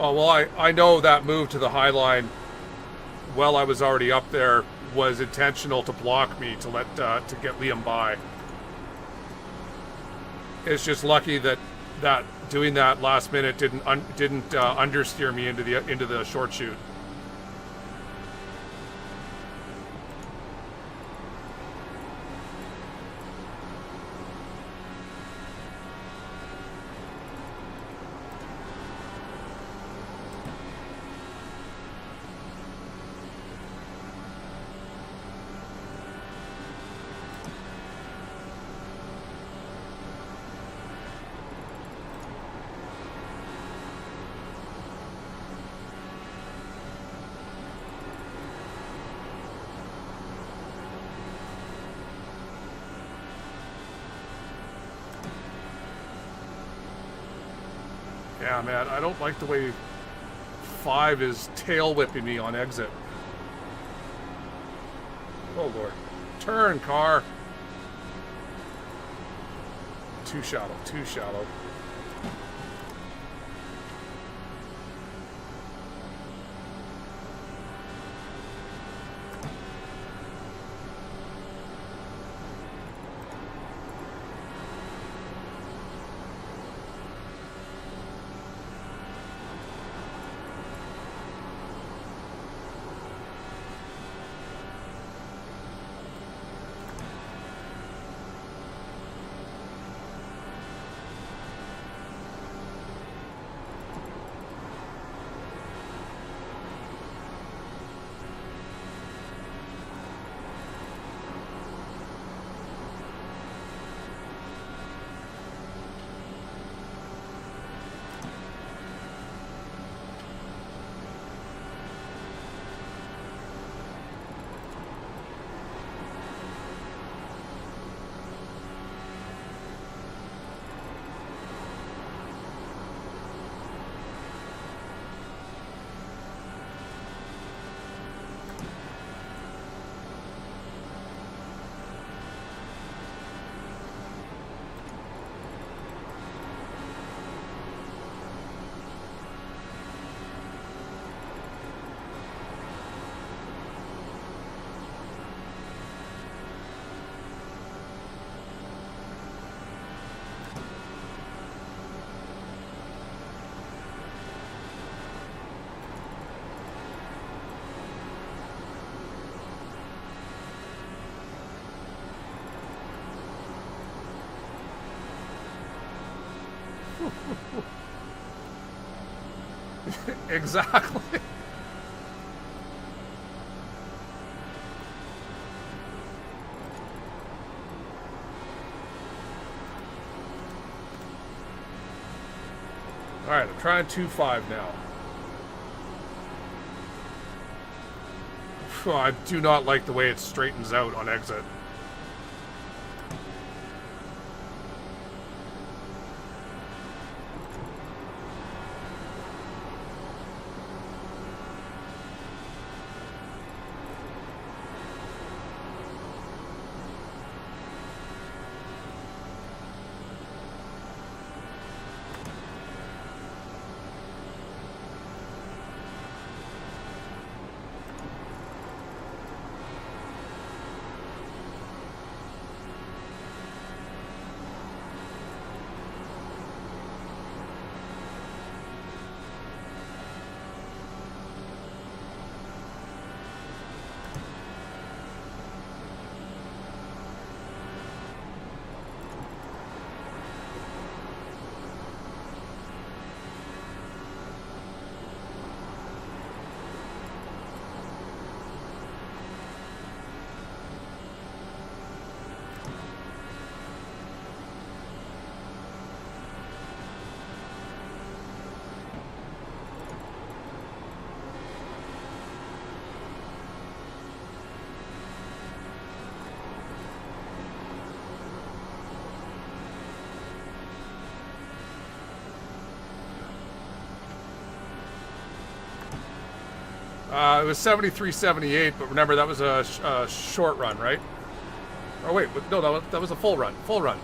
Oh, well, I know that move to the high line while I was already up there was intentional to block me to let to get Liam by. It's just lucky that doing that last minute didn't understeer me into the short chute. Yeah, man, I don't like the way 5 is tail whipping me on exit. Oh, Lord. Turn, car. Too shallow, too shallow. Exactly. All right, I'm trying 2.5 now. I do not like the way it straightens out on exit. It was 73.78, but remember that was a short run, right? Oh wait, no, that was a full run. Full run.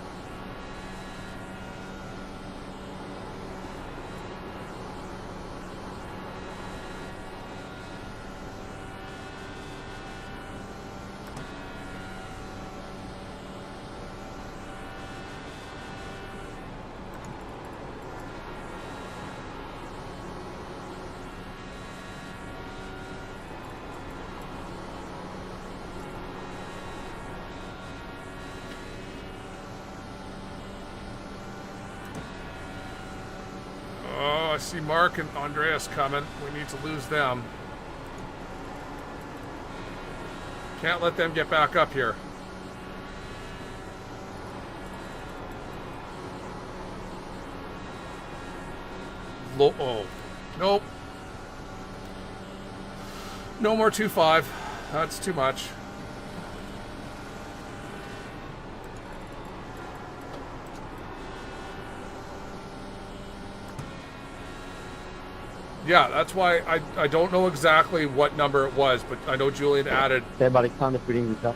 I see Mark and Andreas coming. We need to lose them. Can't let them get back up here. Oh, nope. No more 2.5. That's too much. Yeah, that's why I don't know exactly what number it was, but I know Julian added Everybody kind of feeding the top.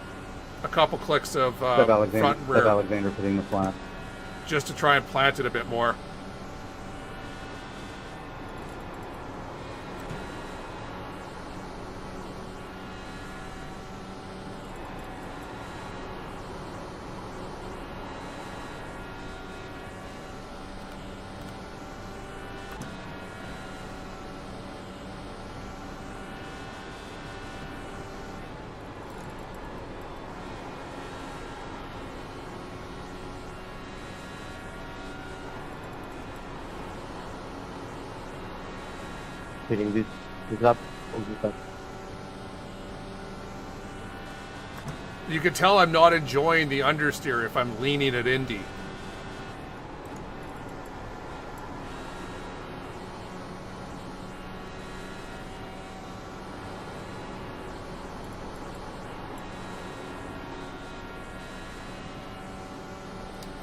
a couple clicks of Step Alexander, front and rear. Step Alexander putting the flat. Just to try and plant it a bit more. Feeding this up. You can tell I'm not enjoying the understeer if I'm leaning at Indy.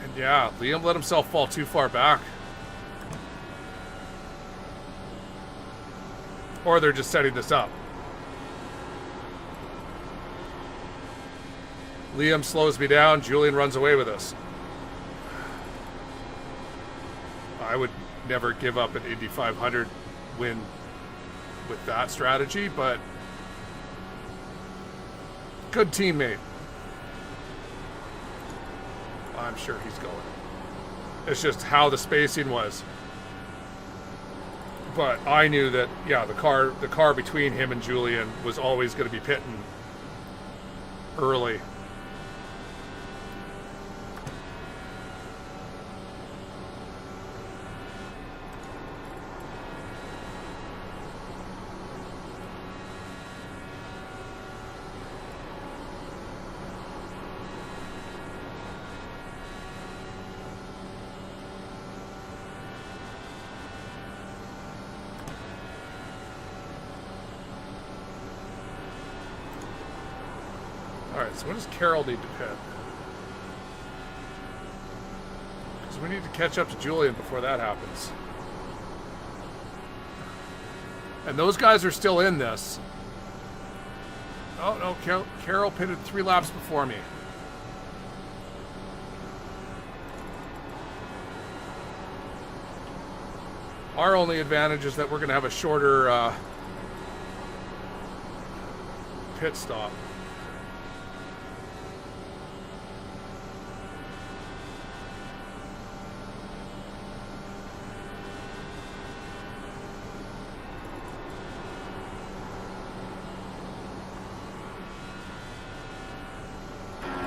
And yeah, Liam let himself fall too far back. Or they're just setting this up. Liam slows me down. Julian runs away with us. I would never give up an Indy 500 win with that strategy, but good teammate. I'm sure he's going. It's just how the spacing was. But I knew that, yeah, the car between him and Julian was always going to be pitting early. Alright, so when does Carol need to pit? Because we need to catch up to Julian before that happens. And those guys are still in this. Oh, no, Carol pitted 3 laps before me. Our only advantage is that we're going to have a shorter pit stop.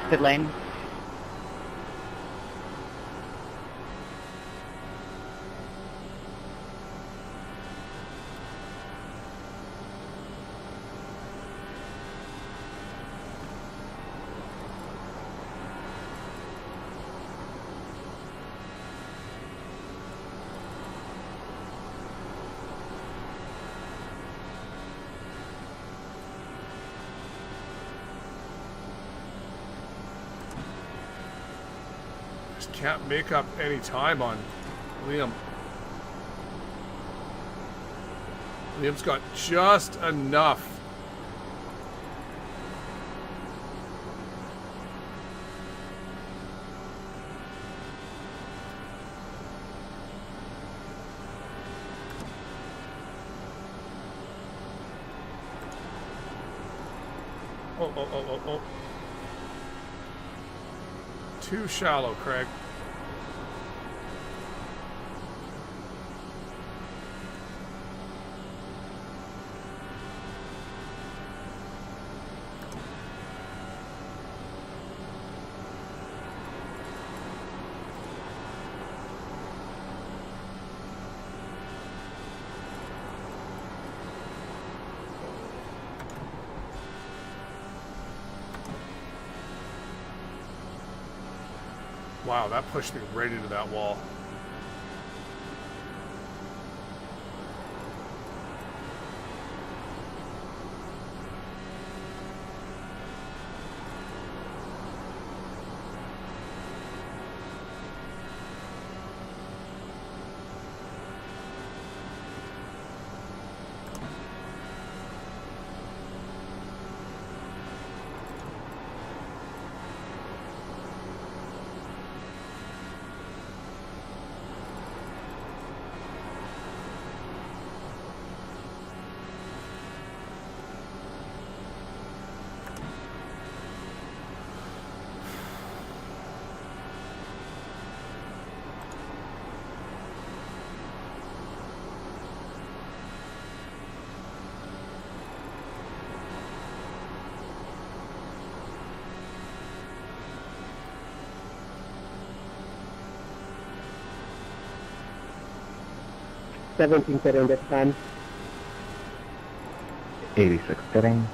Pit lane. Can't make up any time on Liam. Liam's got just enough. Oh. Too shallow, Craig. Wow, that pushed me right into that wall. Seventeen pitting this time. 86 pitting.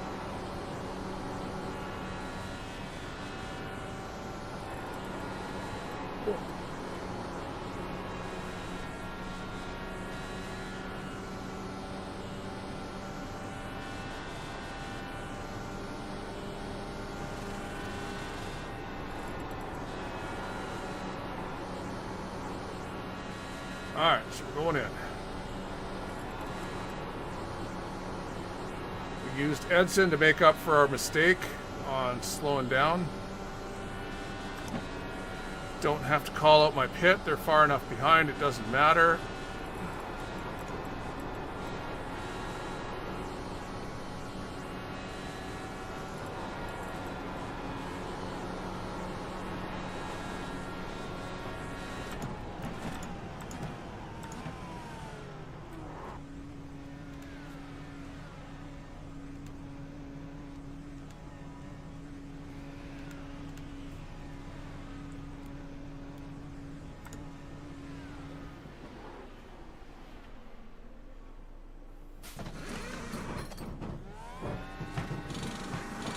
Alright, so we're going in. We used Edson to make up for our mistake on slowing down. Don't have to call out my pit. They're far enough behind, it doesn't matter.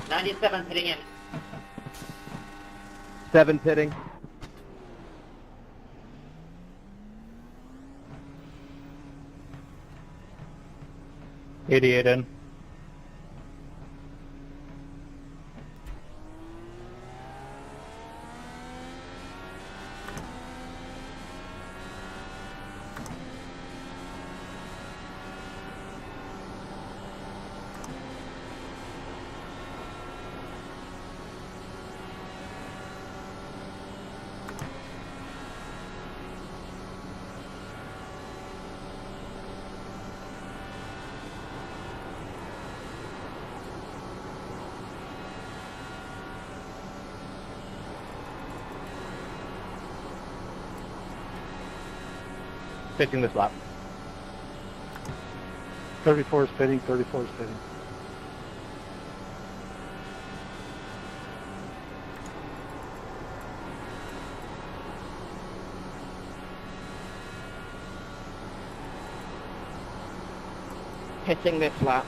'97 pitting in. 7 pitting. '88 in. pitching this lap. 34 is pitting, 34 is pitting. Pitting this lap.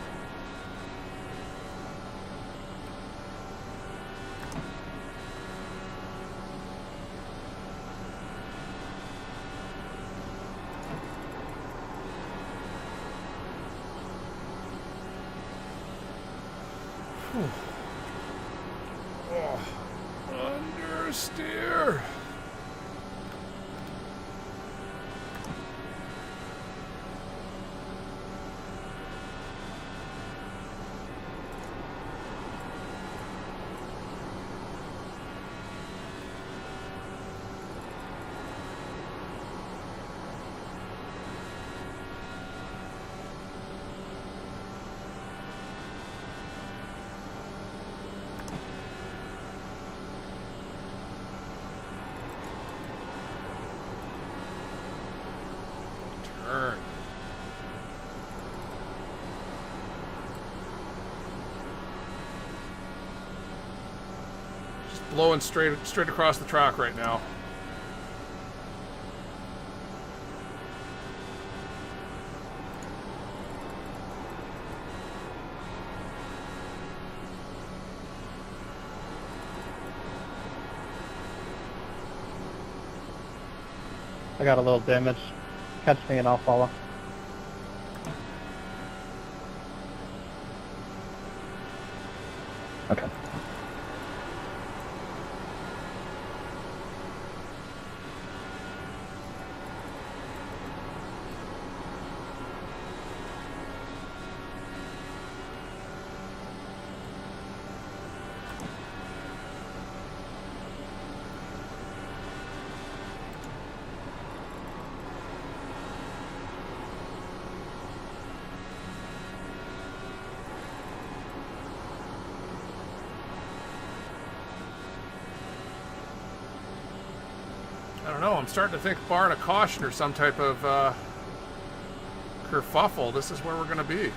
Oh, understeer. Turn. Just blowing straight across the track right now. I got a little damage. Catch me and I'll follow. Okay. I don't know. I'm starting to think barring a caution or some type of kerfuffle, this is where we're going to be.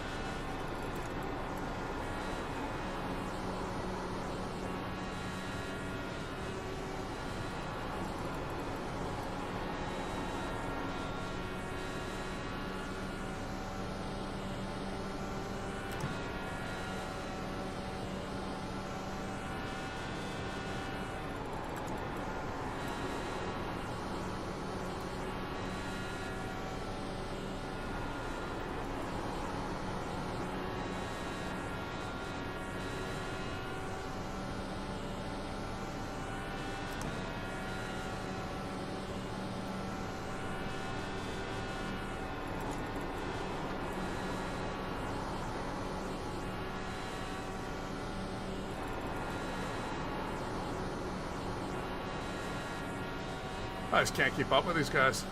I just can't keep up with these guys.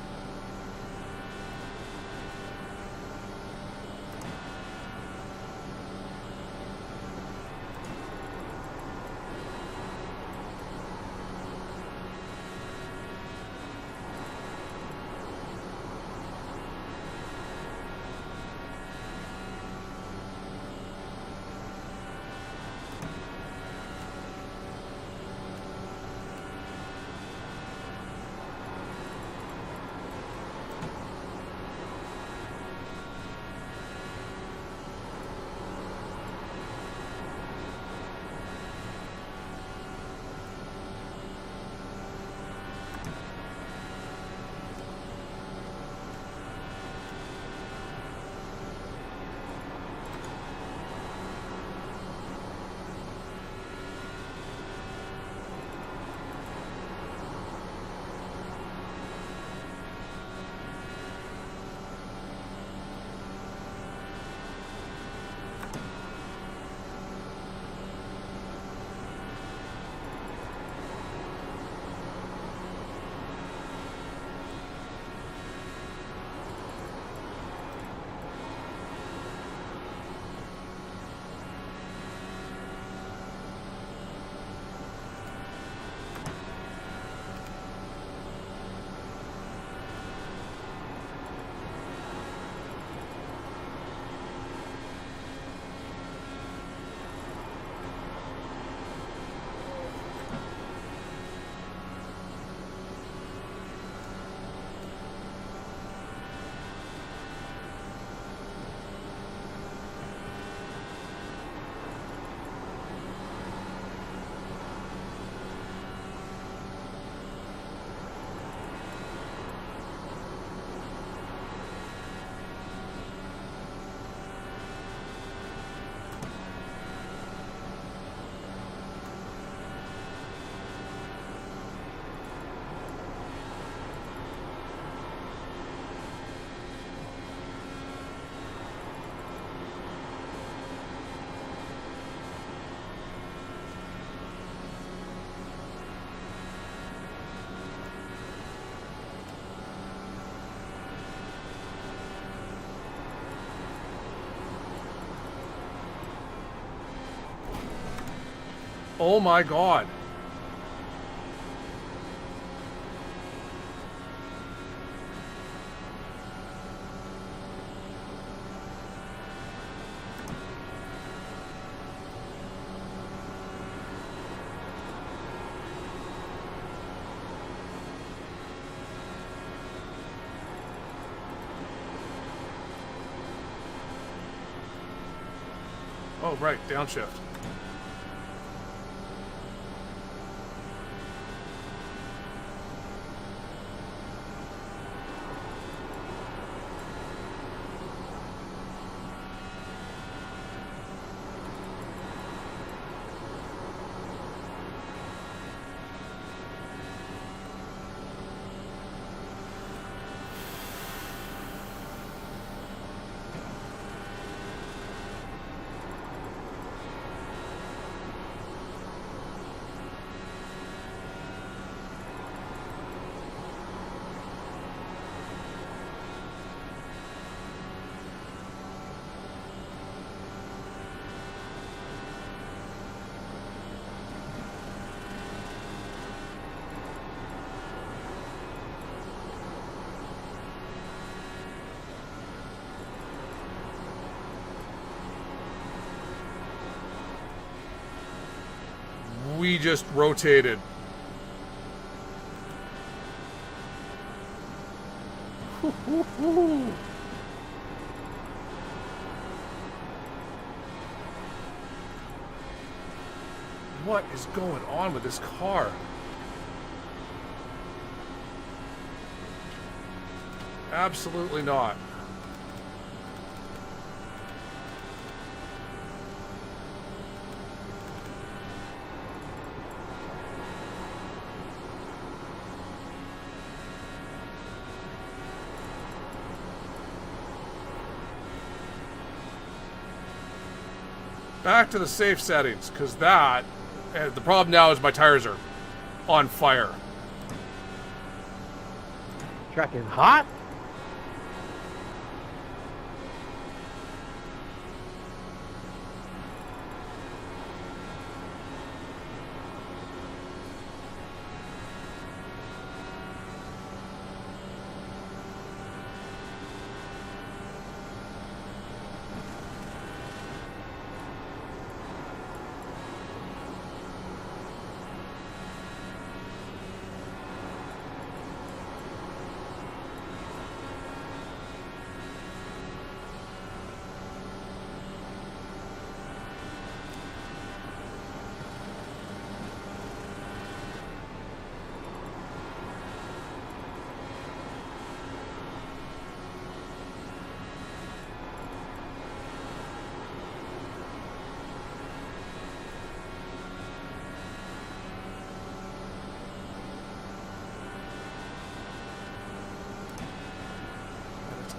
Oh my God. Oh, right, downshift. We just rotated. What is going on with this car? Absolutely not. Back to the safe settings, because that, the problem now is my tires are on fire. Track is hot.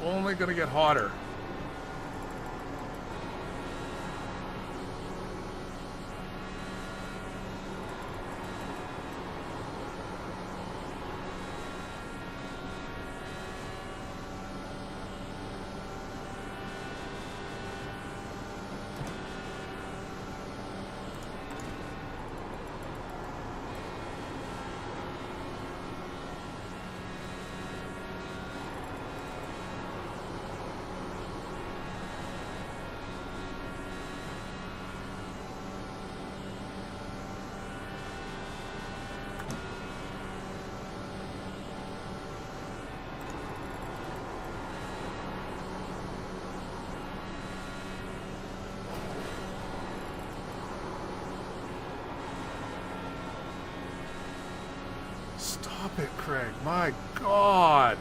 Only gonna get hotter. Stop it, Craig. My God.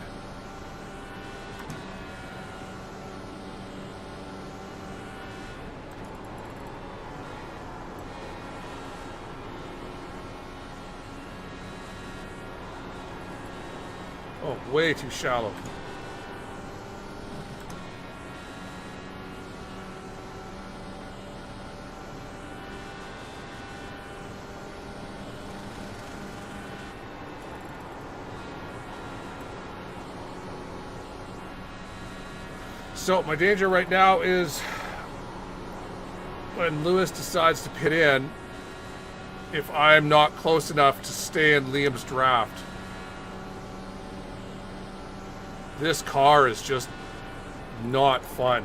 Oh, way too shallow. So my danger right now is when Lewis decides to pit in, if I'm not close enough to stay in Liam's draft. This car is just not fun.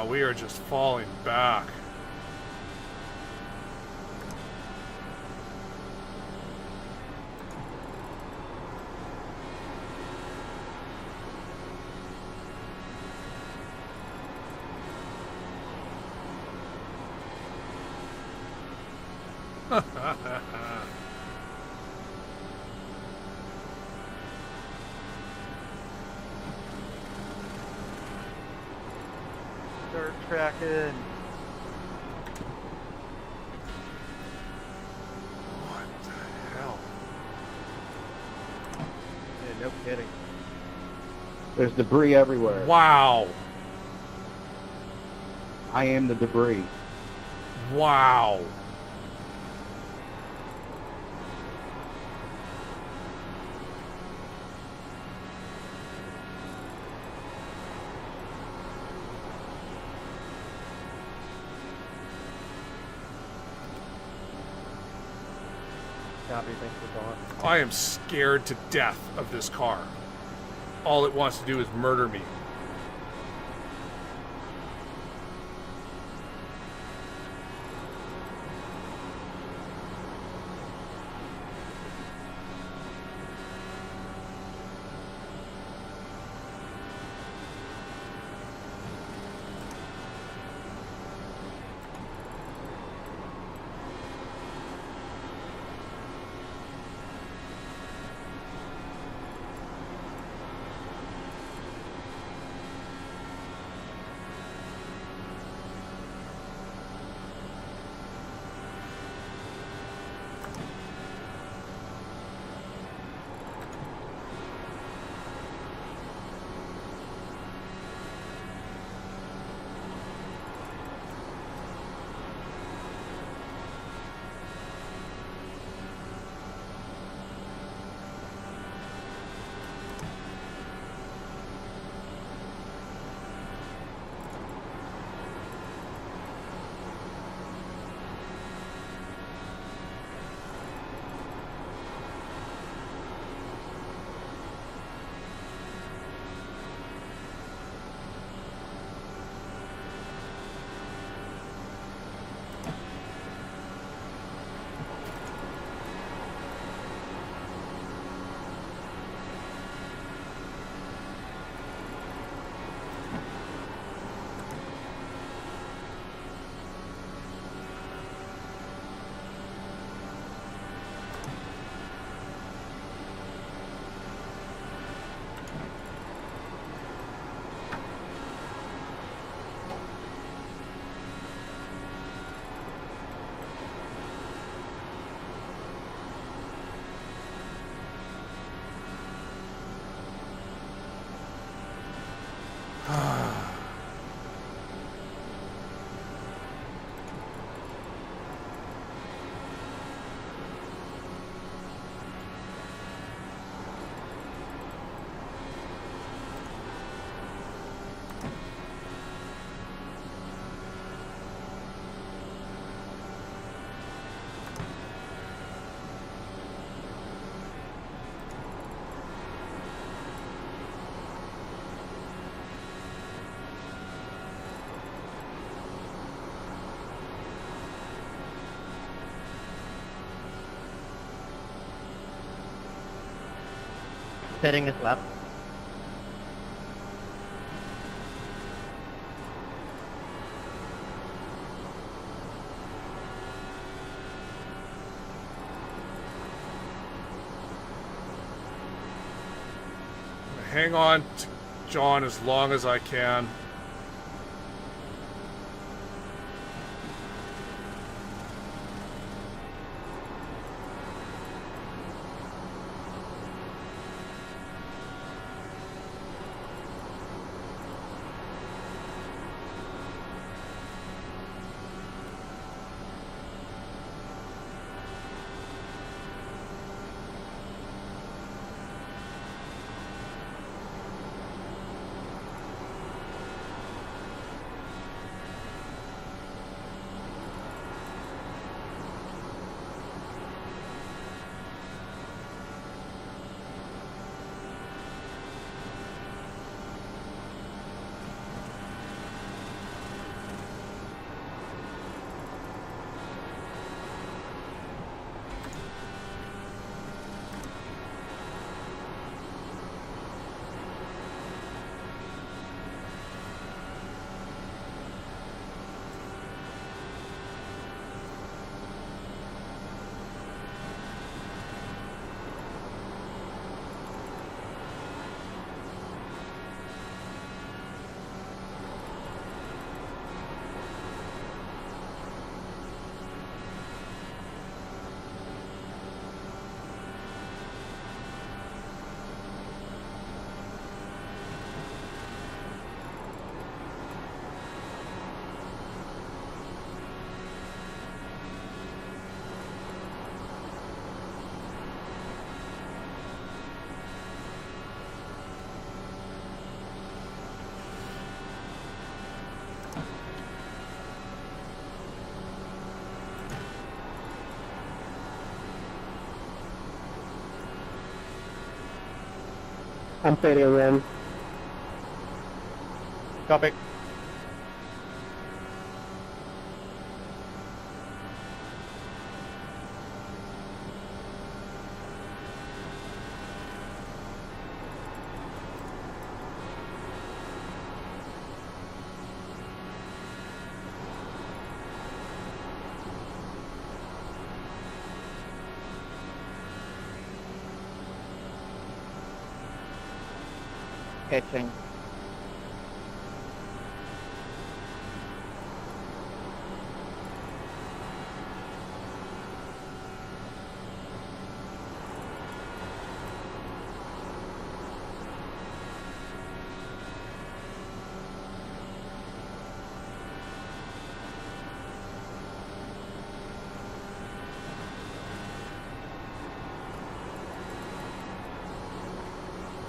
We are just falling back. Start tracking. What the hell? Yeah, no kidding. There's debris everywhere. Wow. I am the debris. Wow. Copy, thanks for calling. I am scared to death of this car. All it wants to do is murder me. pitting this lap. Hang on to John as long as I can. I'm fading in. Copy. Pitching.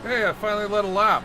Hey, I finally led a lap.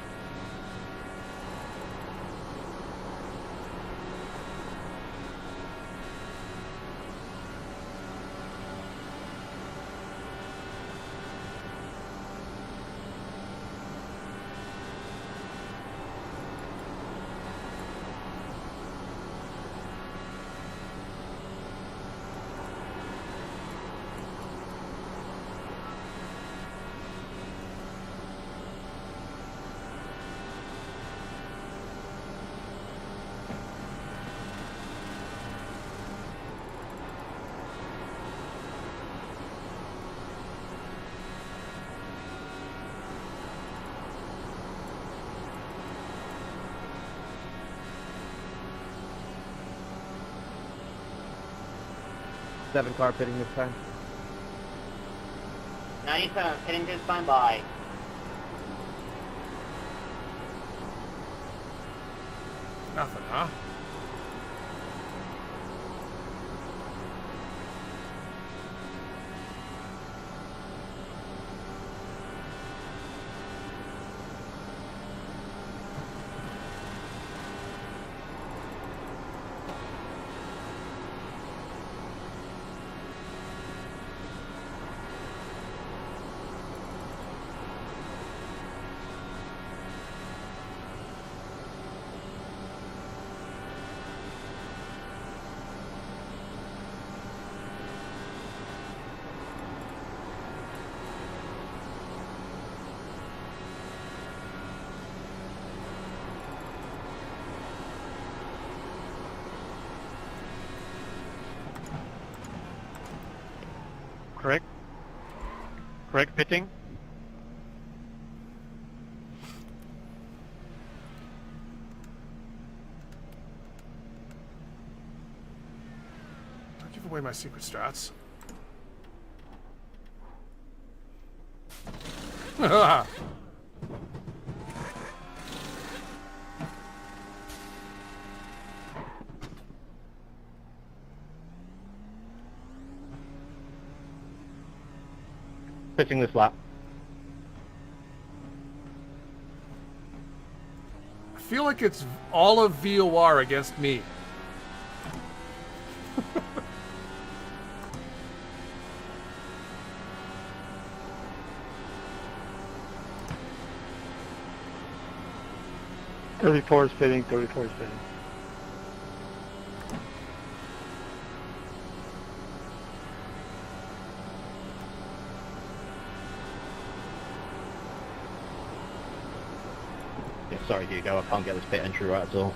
Seven car pitting this time. 97, pitting to stand by. Nothing, huh? Correct pitting. Don't give away my secret strats. Pitching this lap. I feel like it's all of VOR against me. Thirty-four is pitting. 34 is pitting. Yeah, sorry, Hugo, I can't get this pit entry right at all.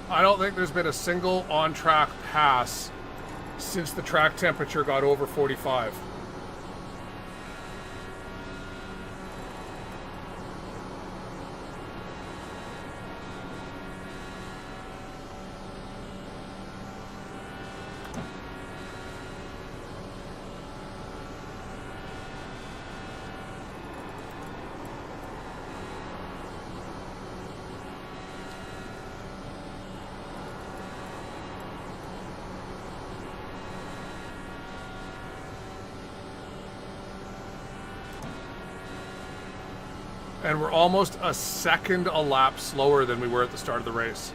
I don't think there's been a single on-track pass since the track temperature got over 45. And we're almost a second a lap slower than we were at the start of the race.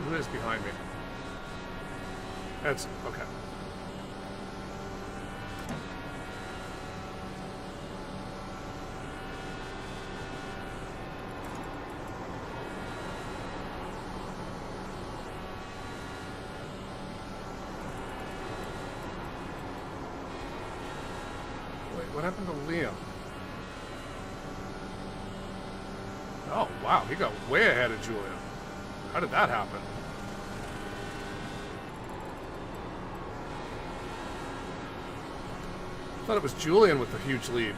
Who is behind me? That's okay. Wait, what happened to Liam? Oh wow, he got way ahead of Julia. How did that happen? I thought it was Julian with the huge lead.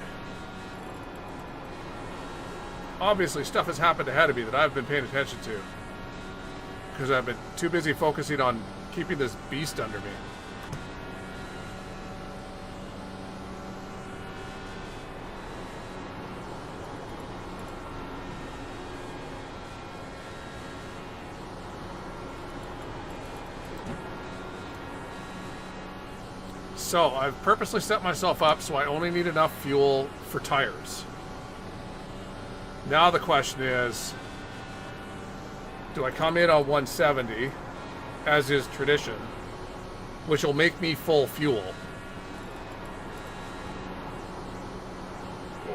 obviously stuff has happened ahead of me that I've been paying attention to. Because I've been too busy focusing on keeping this beast under me. So, I've purposely set myself up so I only need enough fuel for tires. Now the question is, do I come in on 170, as is tradition, which will make me full fuel?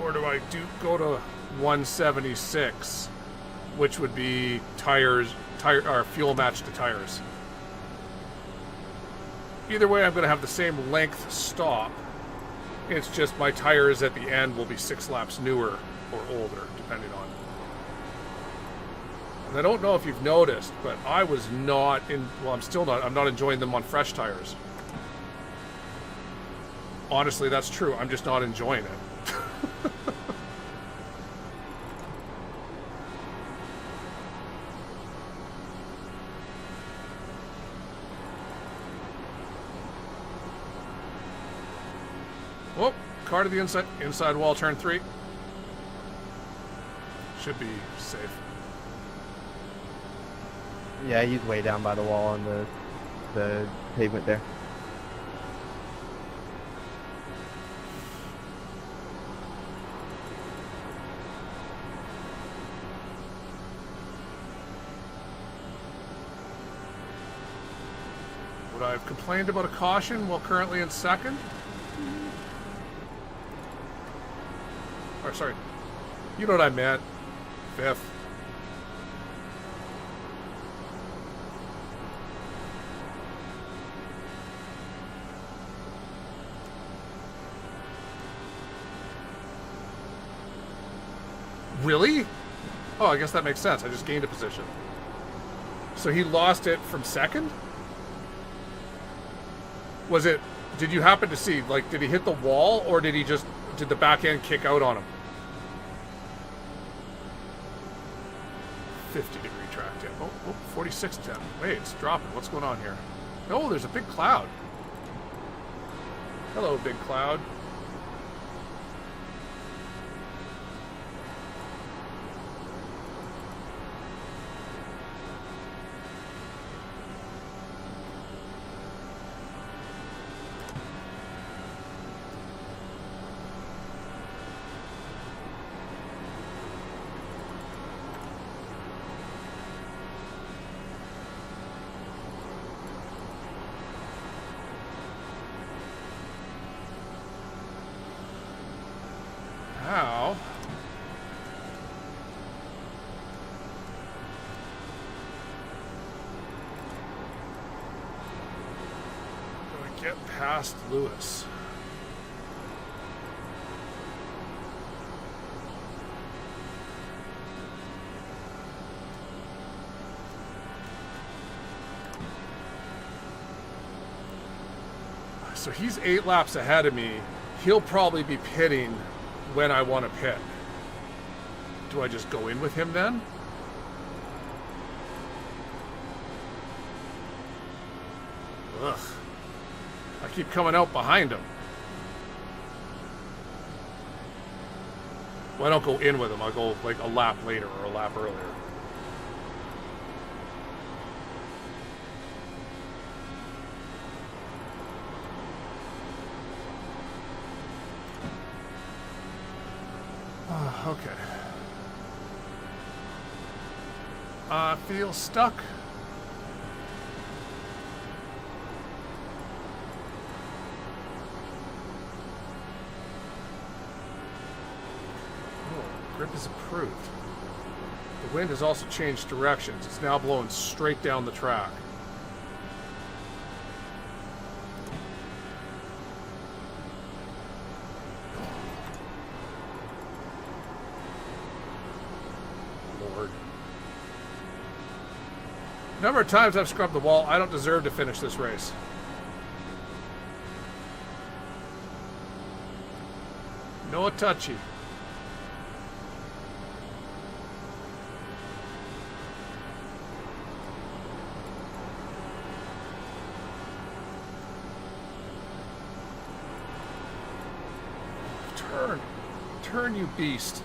Or do I go to 176, which would be or fuel match to tires? Either way, I'm going to have the same length stop. It's just my tires at the end will be 6 laps newer or older, depending on. And I don't know if you've noticed, but I was not I'm not enjoying them on fresh tires. Honestly, that's true. I'm just not enjoying it. Whoop, car to the inside wall, turn 3. Should be safe. Yeah, he's way down by the wall on the pavement there. Would I have complained about a caution while currently in second? Or sorry, you know what I meant. 5th. Really? Oh, I guess that makes sense. I just gained a position. So he lost it from second? Was it, did you happen to see, like, did he hit the wall or did the back end kick out on him? 50-degree track tip. Oh, 46-10. Wait, it's dropping. What's going on here? Oh, there's a big cloud. Hello, big cloud. How? Do I get past Lewis? So he's 8 laps ahead of me. He'll probably be pitting when I want to pit. Do I just go in with him then? Ugh. I keep coming out behind him. Well, I don't go in with him. I'll go like a lap later or a lap earlier. Okay. Feel stuck. Oh, grip is approved. The wind has also changed directions. It's now blowing straight down the track. The number of times I've scrubbed the wall, I don't deserve to finish this race. No touchy. Turn. Turn, you beast.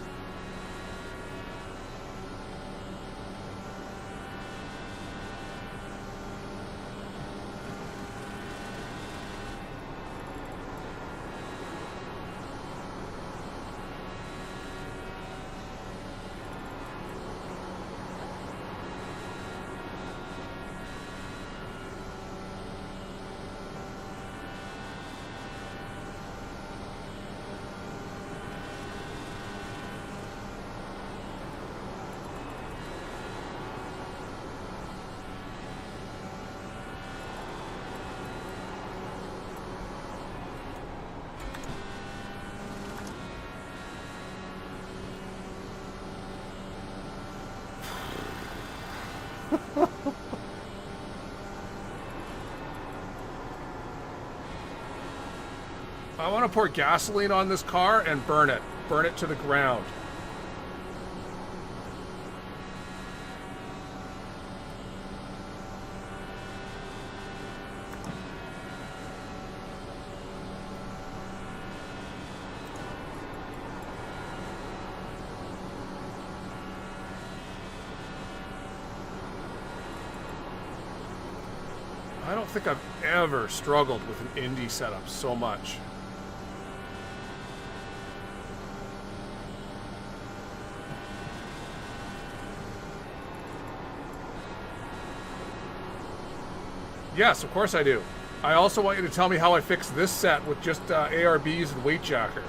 I want to pour gasoline on this car and burn it. Burn it to the ground. I don't think I've ever struggled with an Indy setup so much. Yes, of course I do. I also want you to tell me how I fix this set with just ARBs and weight jacker.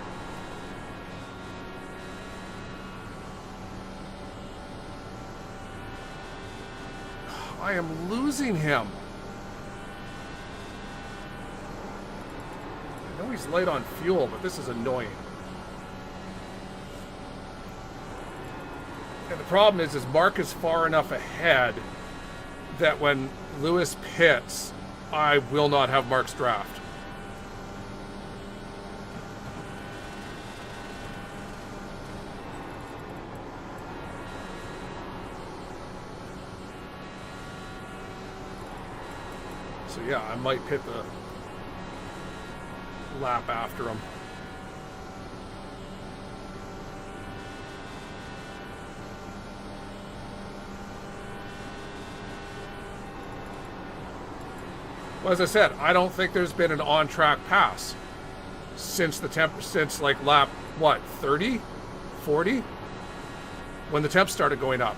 I am losing him. I know he's light on fuel, but this is annoying. And the problem is Mark is far enough ahead that when Lewis pits, I will not have Mark's draft. So yeah, I might pit the lap after him. Well, as I said, I don't think there's been an on-track pass since since like lap, what, 30? 40? When the temps started going up.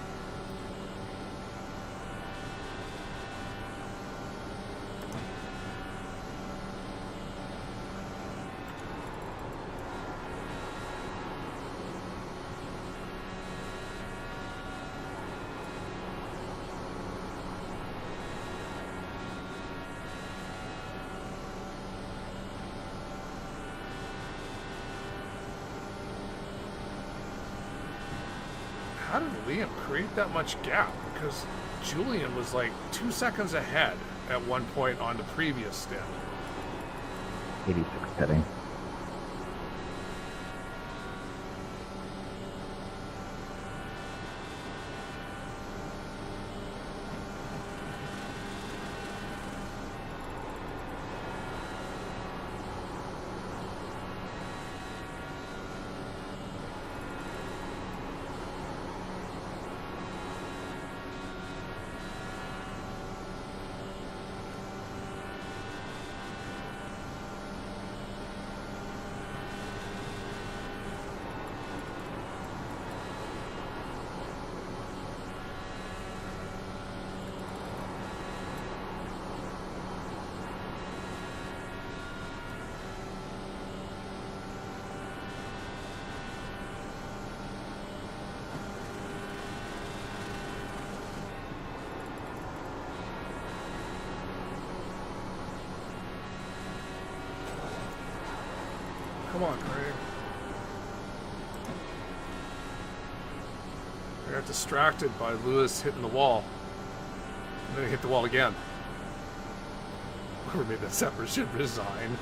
How did Liam create that much gap? Because Julian was like 2 seconds ahead at one point on the previous stint. 86 pitting. Come on, Craig. I got distracted by Lewis hitting the wall. And then he hit the wall again. Whoever made that separate should resign.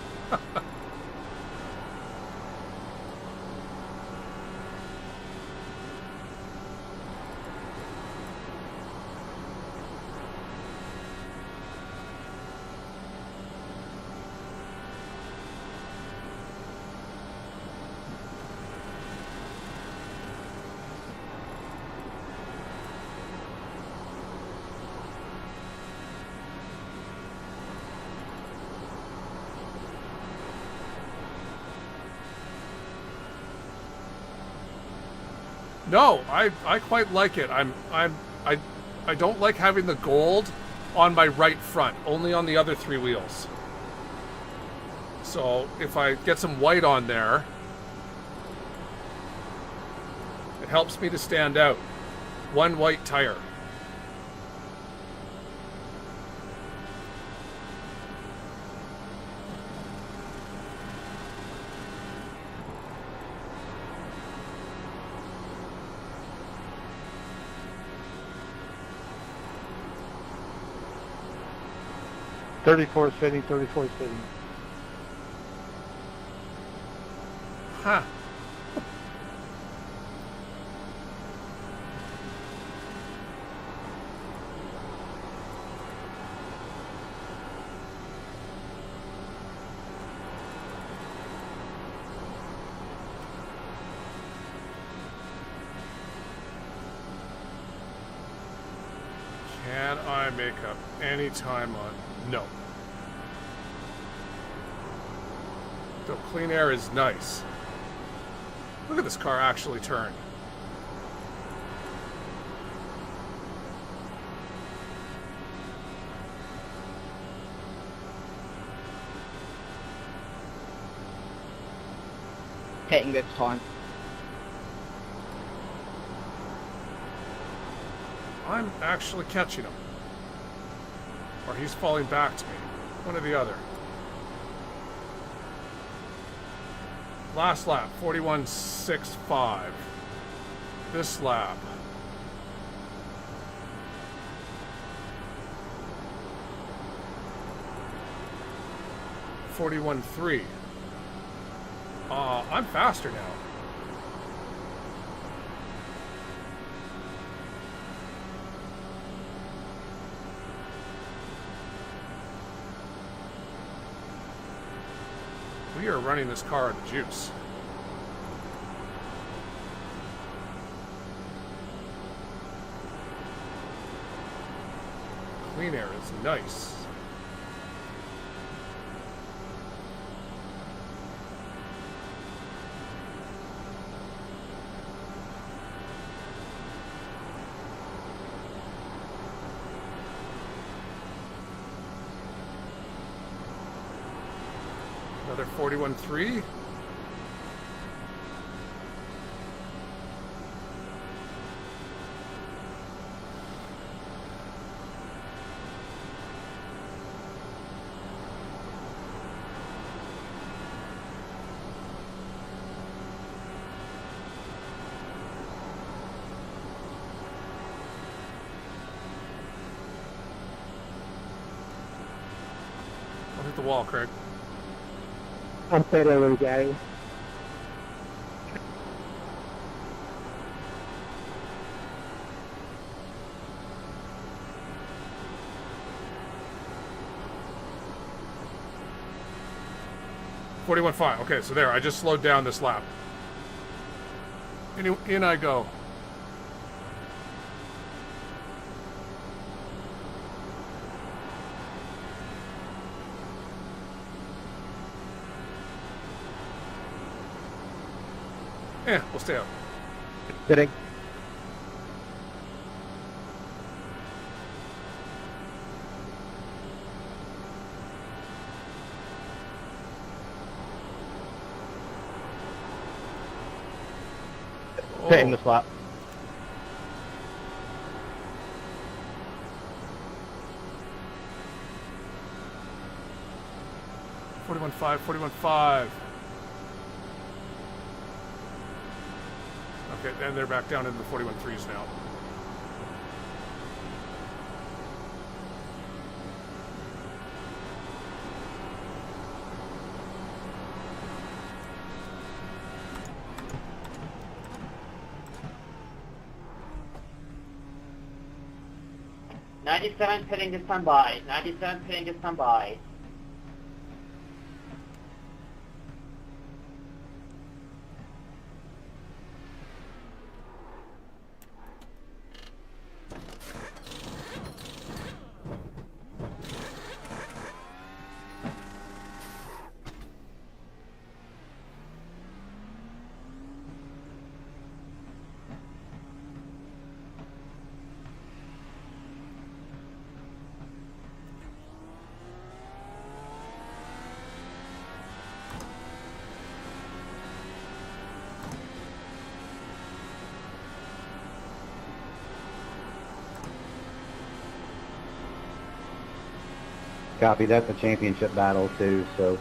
No, I quite like it. I don't like having the gold on my right front, only on the other 3 wheels. So if I get some white on there, it helps me to stand out. 1 white tire. Fitting, 34 fitting. Huh. Can I make up any time on? No. Though clean air is nice. Look at this car actually turn. Hitting this time. I'm actually catching him. Or he's falling back to me. One or the other. Last lap, 41.65. This lap. .41.3. I'm faster now. We are running this car out of juice. Clean air is nice. Another 41.3. I'll hit the wall, Craig. I'm straight over, Gary. .41.5. Okay, so there. I just slowed down this lap. In I go. We'll stay up. Fitting. Hitting the slap. .41.5. Okay, and they're back down into the 41.3s now. .97 pitting to standby. 97 pitting to standby. Copy. That's a championship battle too. So.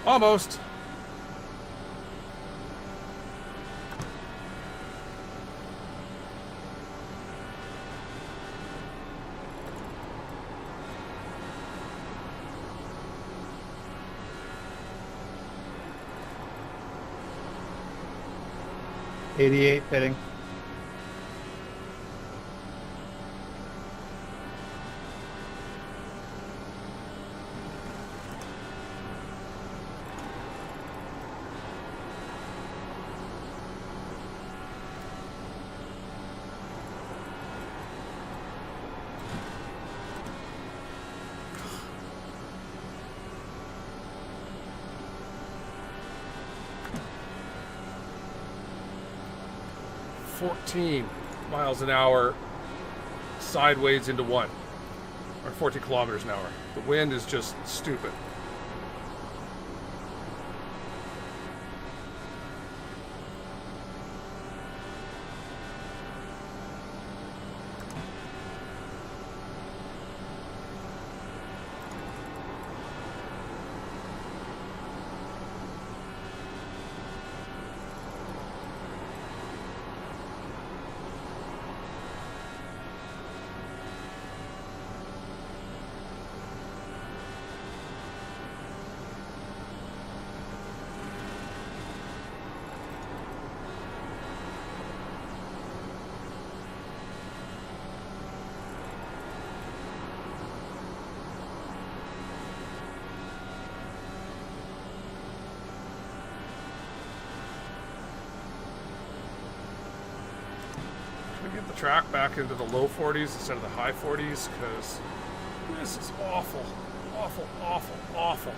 Almost. '88 pitting. miles an hour sideways into one, or 14 kilometers an hour. The wind is just stupid. Get the track back into the low 40s instead of the high 40s, because this is awful, awful, awful, awful.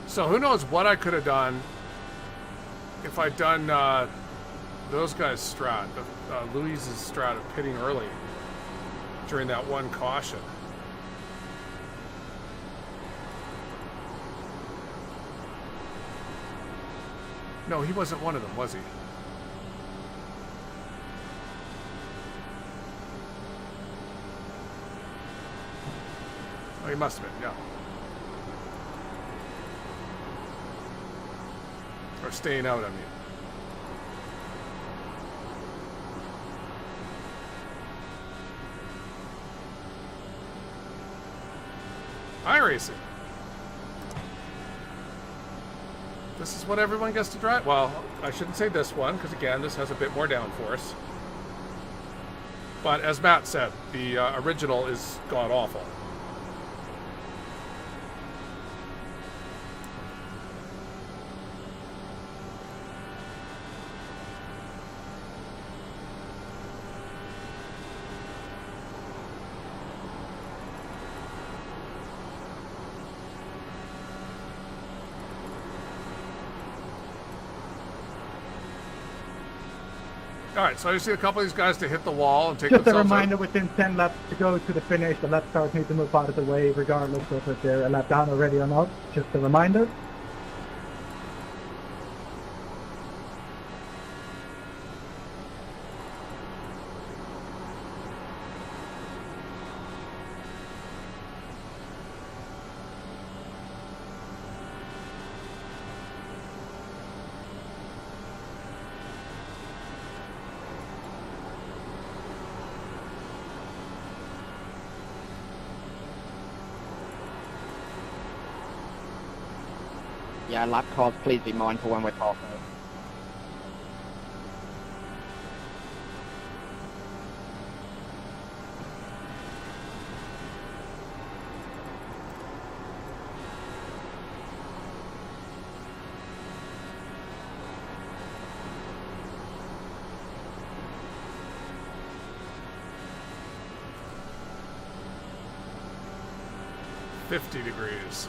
So who knows what I could have done if I'd done those guys' strat, Louise's strat of pitting early during that one caution. No, he wasn't one of them, was he? Oh, he must have been, yeah. Or staying out, I mean. iRacing. This is what everyone gets to drive. Well, I shouldn't say this one, because again, this has a bit more downforce. But as Matt said, the original is god-awful. Alright, so I just need a couple of these guys to hit the wall and take Just a themselves reminder, out. within 10 laps to go to the finish, the lap stars need to move out of the way, regardless of if they're a lap down already or not. Just a reminder. Yeah, lap cars, please be mindful when we're passing. degrees.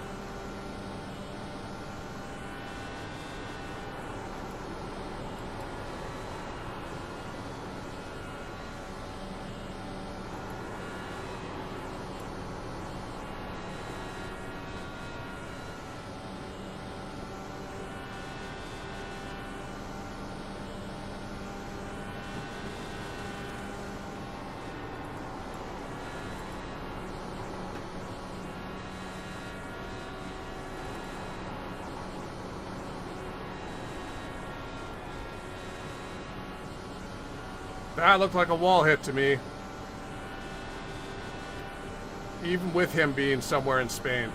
That looked like a wall hit to me. Even with him being somewhere in Spain.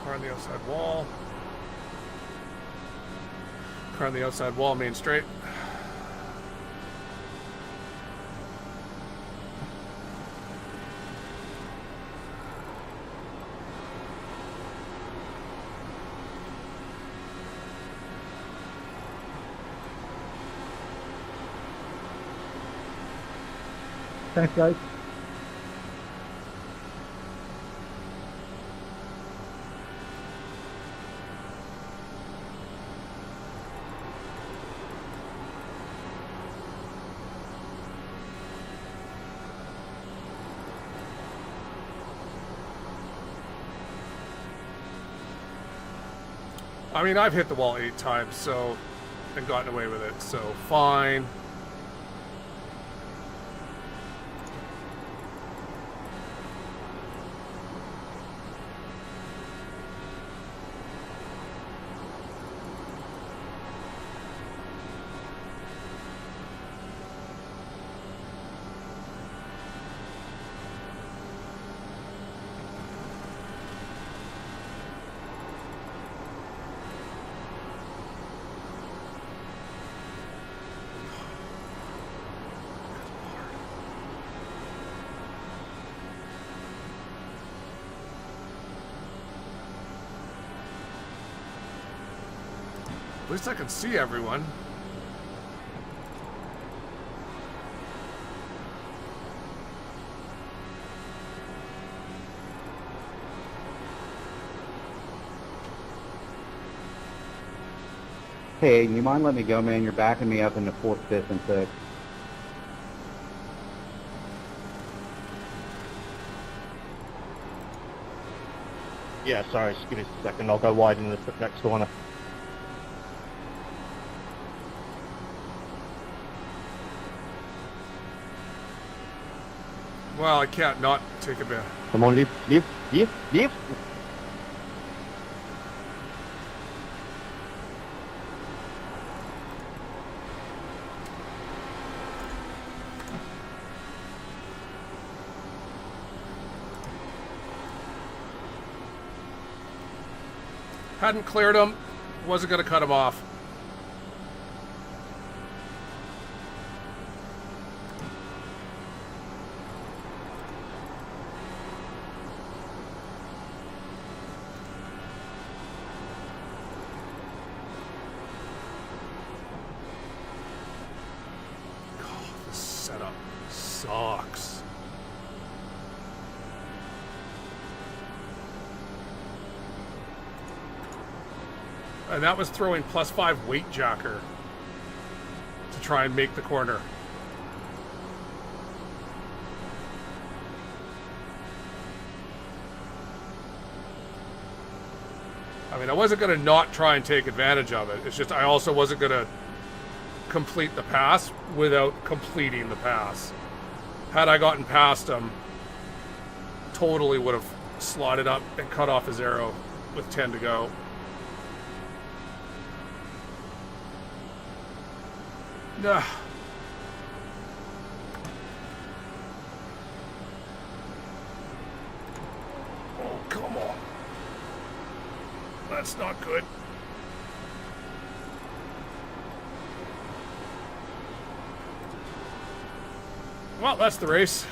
Car on the outside wall. Car on the outside wall, main straight. Thanks, guys. I mean, I've hit the wall 8 times, so, and gotten away with it, so fine. At least I can see everyone. Hey, you mind letting me go, man? You're backing me up into 4th, 5th, and 6th. Yeah, sorry, just give me a second. I'll go wide in the next corner. Well, I can't not take a bit. Come on, leave. Hadn't cleared him. Wasn't going to cut him off. God, this setup sucks. And that was throwing +5 weight jacker to try and make the corner. I mean, I wasn't going to not try and take advantage of it. It's just I also wasn't going to complete the pass without completing the pass. Had I gotten past him, totally would have slotted up and cut off his arrow with 10 to go. That's not good. Well, that's the race.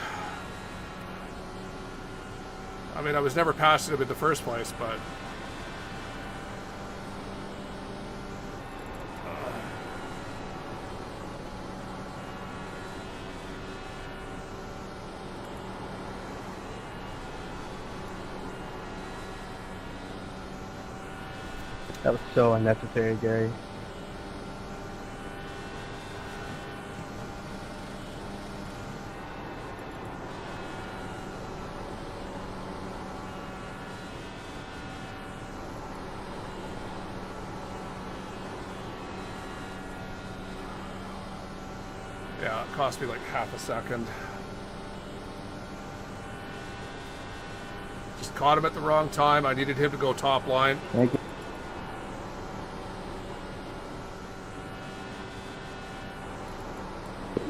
I mean, I was never passionate in the first place, but... That was so unnecessary, Gary. Yeah, it cost me like half a second. Just caught him at the wrong time. I needed him to go top line. Thank you.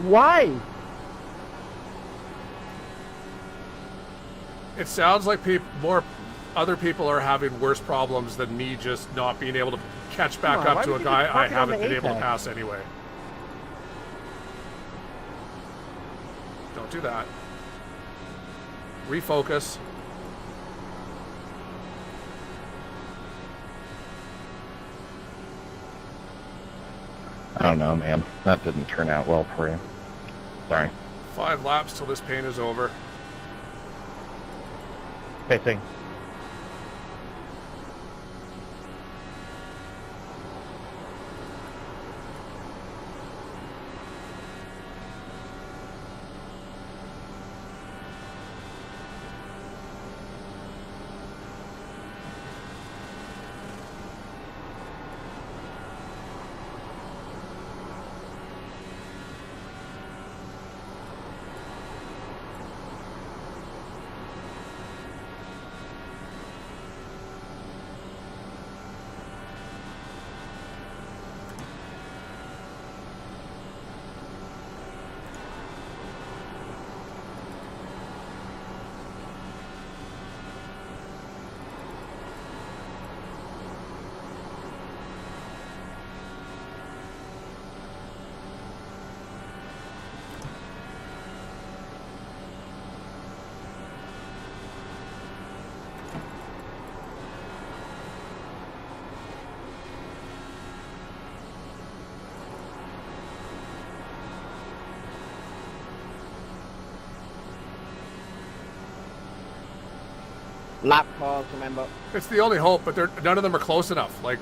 Why? It sounds like other people are having worse problems than me just not being able to catch back Come on, up to why a did you guy just I park it on haven't the been able to apex? pass anyway. Don't do that. Refocus. I don't know, man. That didn't turn out well for you. Sorry. 5 laps till this pain is over. Pacing. Lap cars, remember. It's the only hope, but none of them are close enough. Like,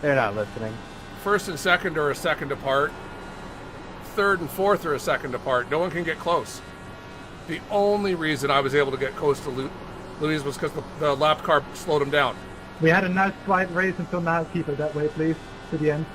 They're not listening. first and second are a second apart. Third and fourth are a second apart. No one can get close. The only reason I was able to get close to Louise was because the lap car slowed him down. We had a nice quiet race until now. Keep it that way, please, to the end.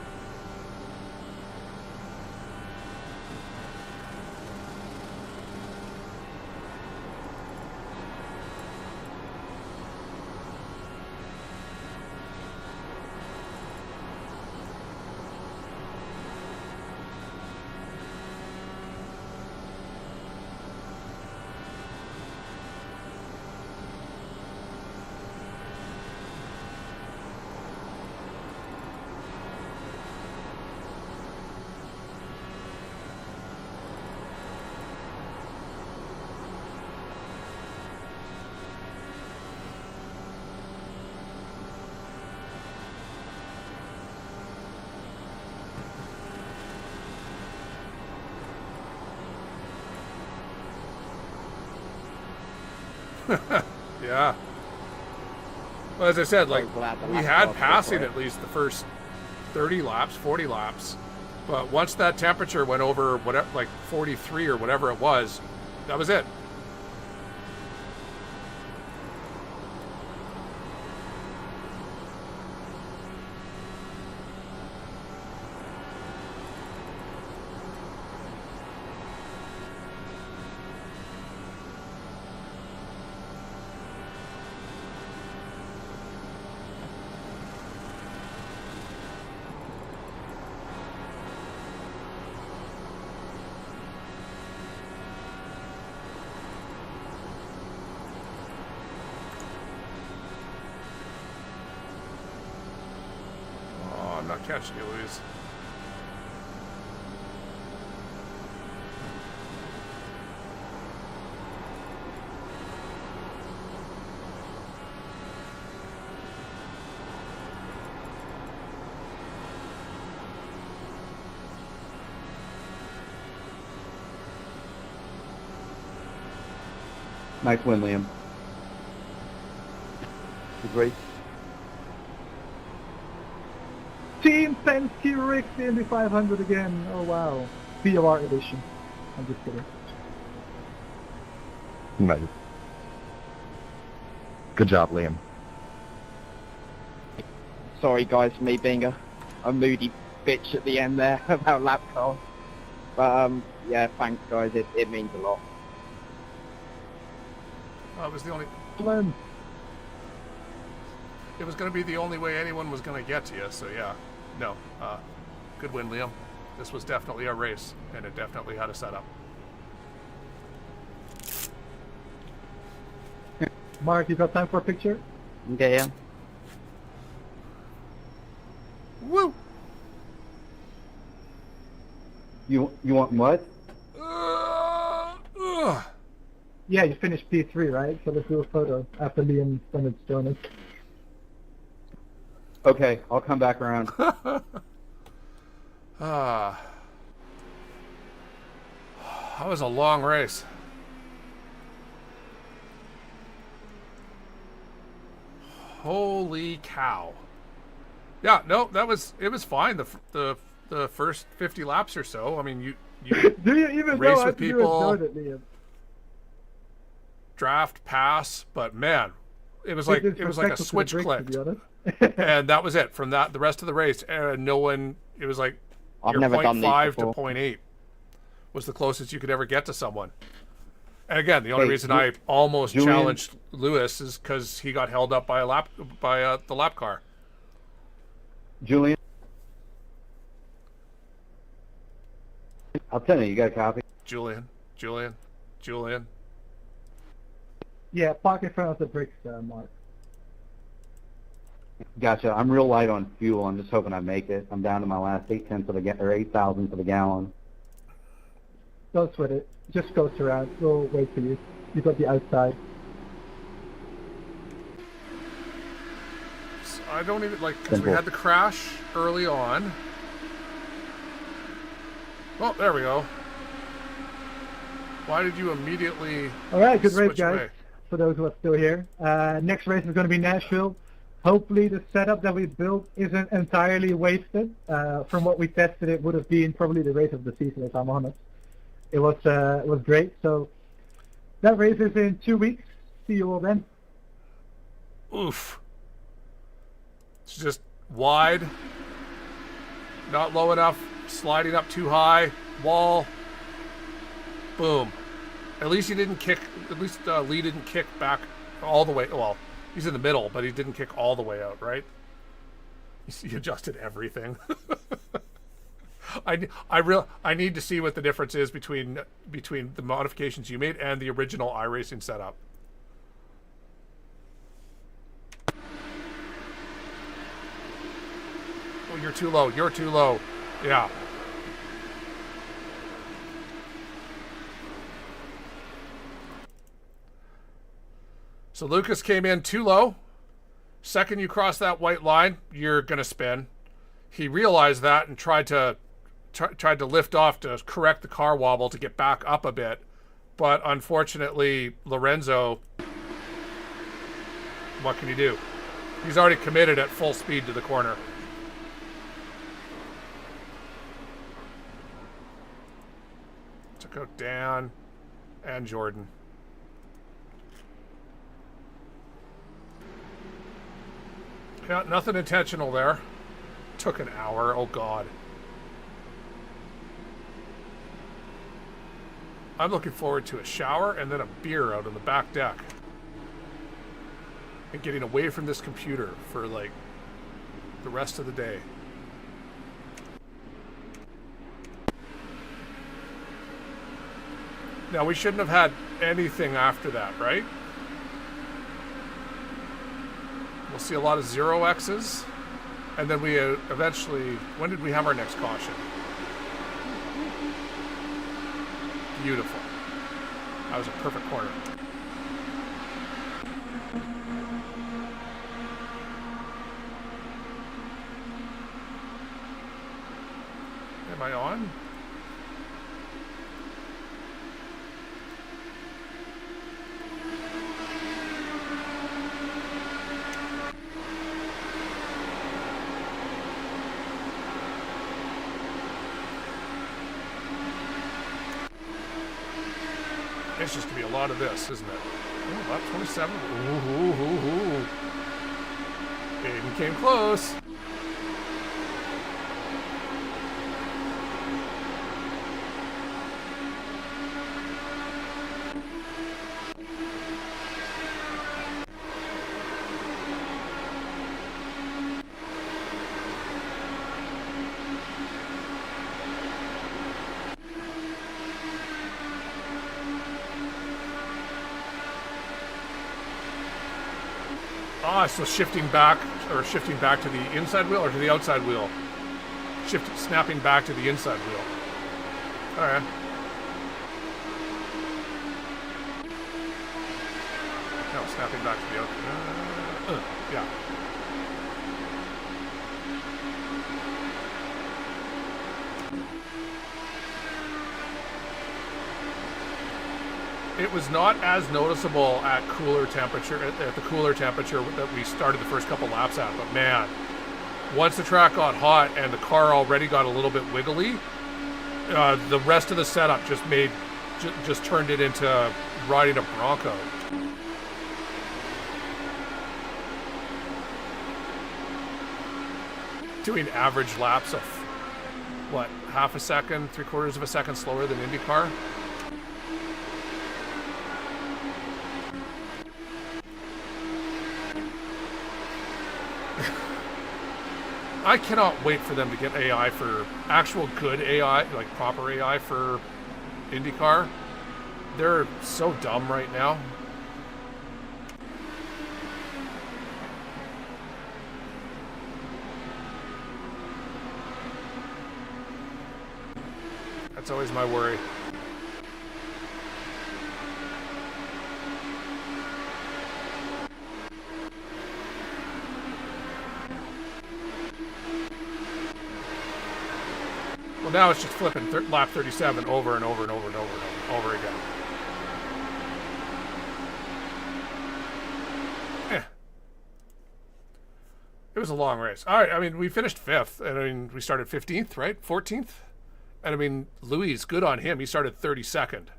Yeah. Well, as I said, like, glad the we lap had cars passing went for at least the first 30 laps, 40 laps. But once that temperature went over whatever, like 43 or whatever it was, that was it. catching you, Louise. Nice win, Liam. Good race. Team Penske Rick, the Indy 500 again. Oh wow. VOR edition. I'm just kidding. Nice. Good job, Liam. Sorry guys for me being a moody bitch at the end there about lap car. But yeah, thanks guys, it means a lot. It was the only... Glenn. It was going to be the only way anyone was going to get to you, so yeah. No. Good win, Liam. This was definitely a race, and it definitely had a setup. Mark, you got time for a picture? Okay, yeah. Woo! You want what? Yeah, you finished P3, right? So let's do a photo after Liam finished join us. Okay, I'll come back around. That was a long race. Holy cow. Yeah, no, it was fine. The first 50 laps or so. I mean, you do you even race know with how to people, do it, Liam? draft, pass, but man, it was like a switch clicked. And that was it. From that, the rest of the race, no one. It was like I've your never done these 0.5 to before. 0.8 was the closest you could ever get to someone. And again, the only Hey, reason I almost Julian? challenged Lewis is because he got held up by the lap car. Julian? I'll tell you got a copy. Julian. Yeah, park in front of the bricks, Mark. Gotcha. I'm real light on fuel. I'm just hoping I make it. I'm down to my last 8 thousandths of a gallon. Don't sweat it. Just go around. We'll wait for you. You got the outside. So I don't even because we had the crash early on. Oh, there we go. Why did you immediately All right, good race, switch guys. away? For those who are still here. Next race is going to be Nashville. Hopefully the setup that we built isn't entirely wasted. From what we tested, it would have been probably the race of the season, if I'm honest. It was great. So that race is in 2 weeks. See you all then. Oof. It's just wide, not low enough, sliding up too high, wall, boom. At least he didn't kick, Lee didn't kick back all the way. Well, he's in the middle, but he didn't kick all the way out, right? He adjusted everything. I need to see what the difference is between the modifications you made and the original iRacing setup. Oh, you're too low. You're too low. Yeah. So Lucas came in too low. Second you cross that white line, you're gonna spin. He realized that and tried to lift off to correct the car wobble to get back up a bit, but unfortunately Lorenzo, what can he do? He's already committed at full speed to the corner. Took out Dan and Jordan. Yeah, nothing intentional there. Took an hour. Oh, God. I'm looking forward to a shower and then a beer out on the back deck. And getting away from this computer for, like, the rest of the day. Now, we shouldn't have had anything after that, right? We'll see a lot of 0Xs And then we eventually, when did we have our next caution? Beautiful. That was a perfect corner. Am I on? It's just gonna be a lot of this, isn't it? Oh, about 27. Ooh. Aiden came close. Ah, so shifting back to the inside wheel or to the outside wheel? Snapping back to the inside wheel. All right. No, snapping back to the outside. Yeah. It was not as noticeable at the cooler temperature that we started the first couple laps at, but man, once the track got hot and the car already got a little bit wiggly, the rest of the setup just turned it into riding a Bronco. Doing average laps of what, half a second, 3/4 of a second slower than IndyCar. I cannot wait for them to get AI for actual good AI, like proper AI for IndyCar. They're so dumb right now. That's always my worry. Well, now it's just flipping lap 37 over and over and over and over and over again. It was a long race. All right, I mean, we finished 5th, and I mean, we started 15th, right? 14th? And I mean, Louis, good on him. He started 32nd.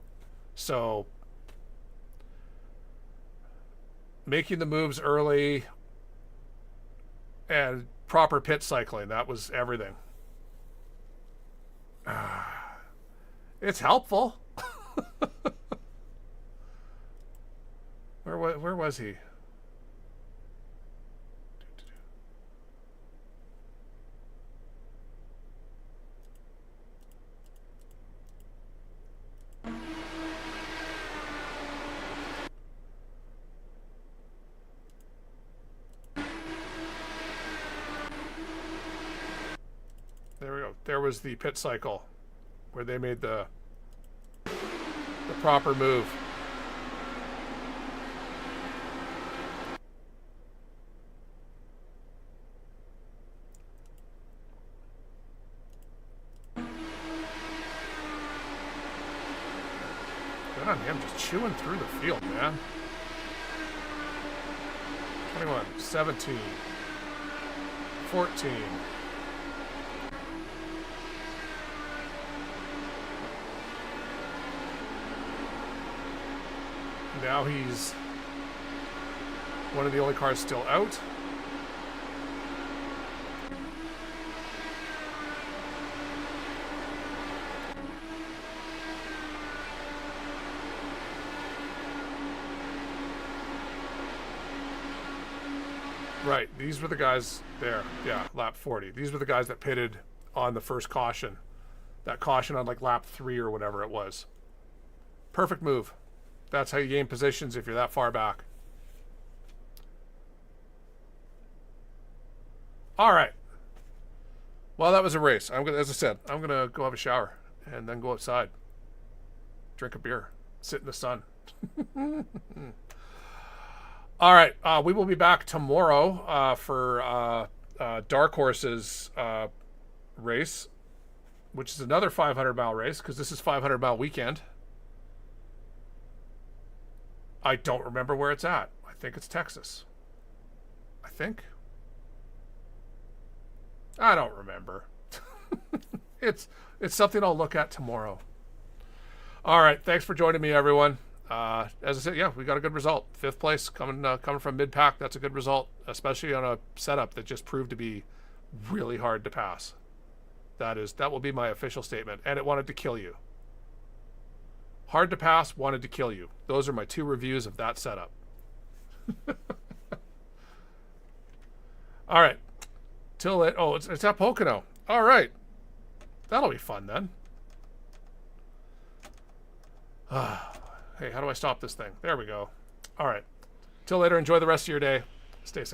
So, making the moves early and proper pit cycling, that was everything. It's helpful. Where was he? There we go. There was the pit cycle where they made the proper move. Good on him, just chewing through the field, man. 21, 17, 14. Now he's one of the only cars still out. Right, these were the guys there. Yeah, lap 40. These were the guys that pitted on the first caution. That caution on like lap 3 or whatever it was. Perfect move. That's how you gain positions if you're that far back. All right. Well, that was a race. I'm gonna, as I said, I'm gonna go have a shower and then go outside, drink a beer, sit in the sun. All right, we will be back tomorrow for Dark Horse's race, which is another 500-mile race because this is 500-mile weekend. I don't remember where it's at. I think it's Texas. I think. I don't remember. It's something I'll look at tomorrow. All right, thanks for joining me, everyone. As I said, yeah, we got a good result. 5th place coming from mid-pack. That's a good result, especially on a setup that just proved to be really hard to pass. That will be my official statement. And it wanted to kill you. Hard to pass, wanted to kill you. Those are my 2 reviews of that setup. All right. Till it. Oh, it's at Pocono. All right. That'll be fun then. Hey, how do I stop this thing? There we go. All right. Till later. Enjoy the rest of your day. Stay safe.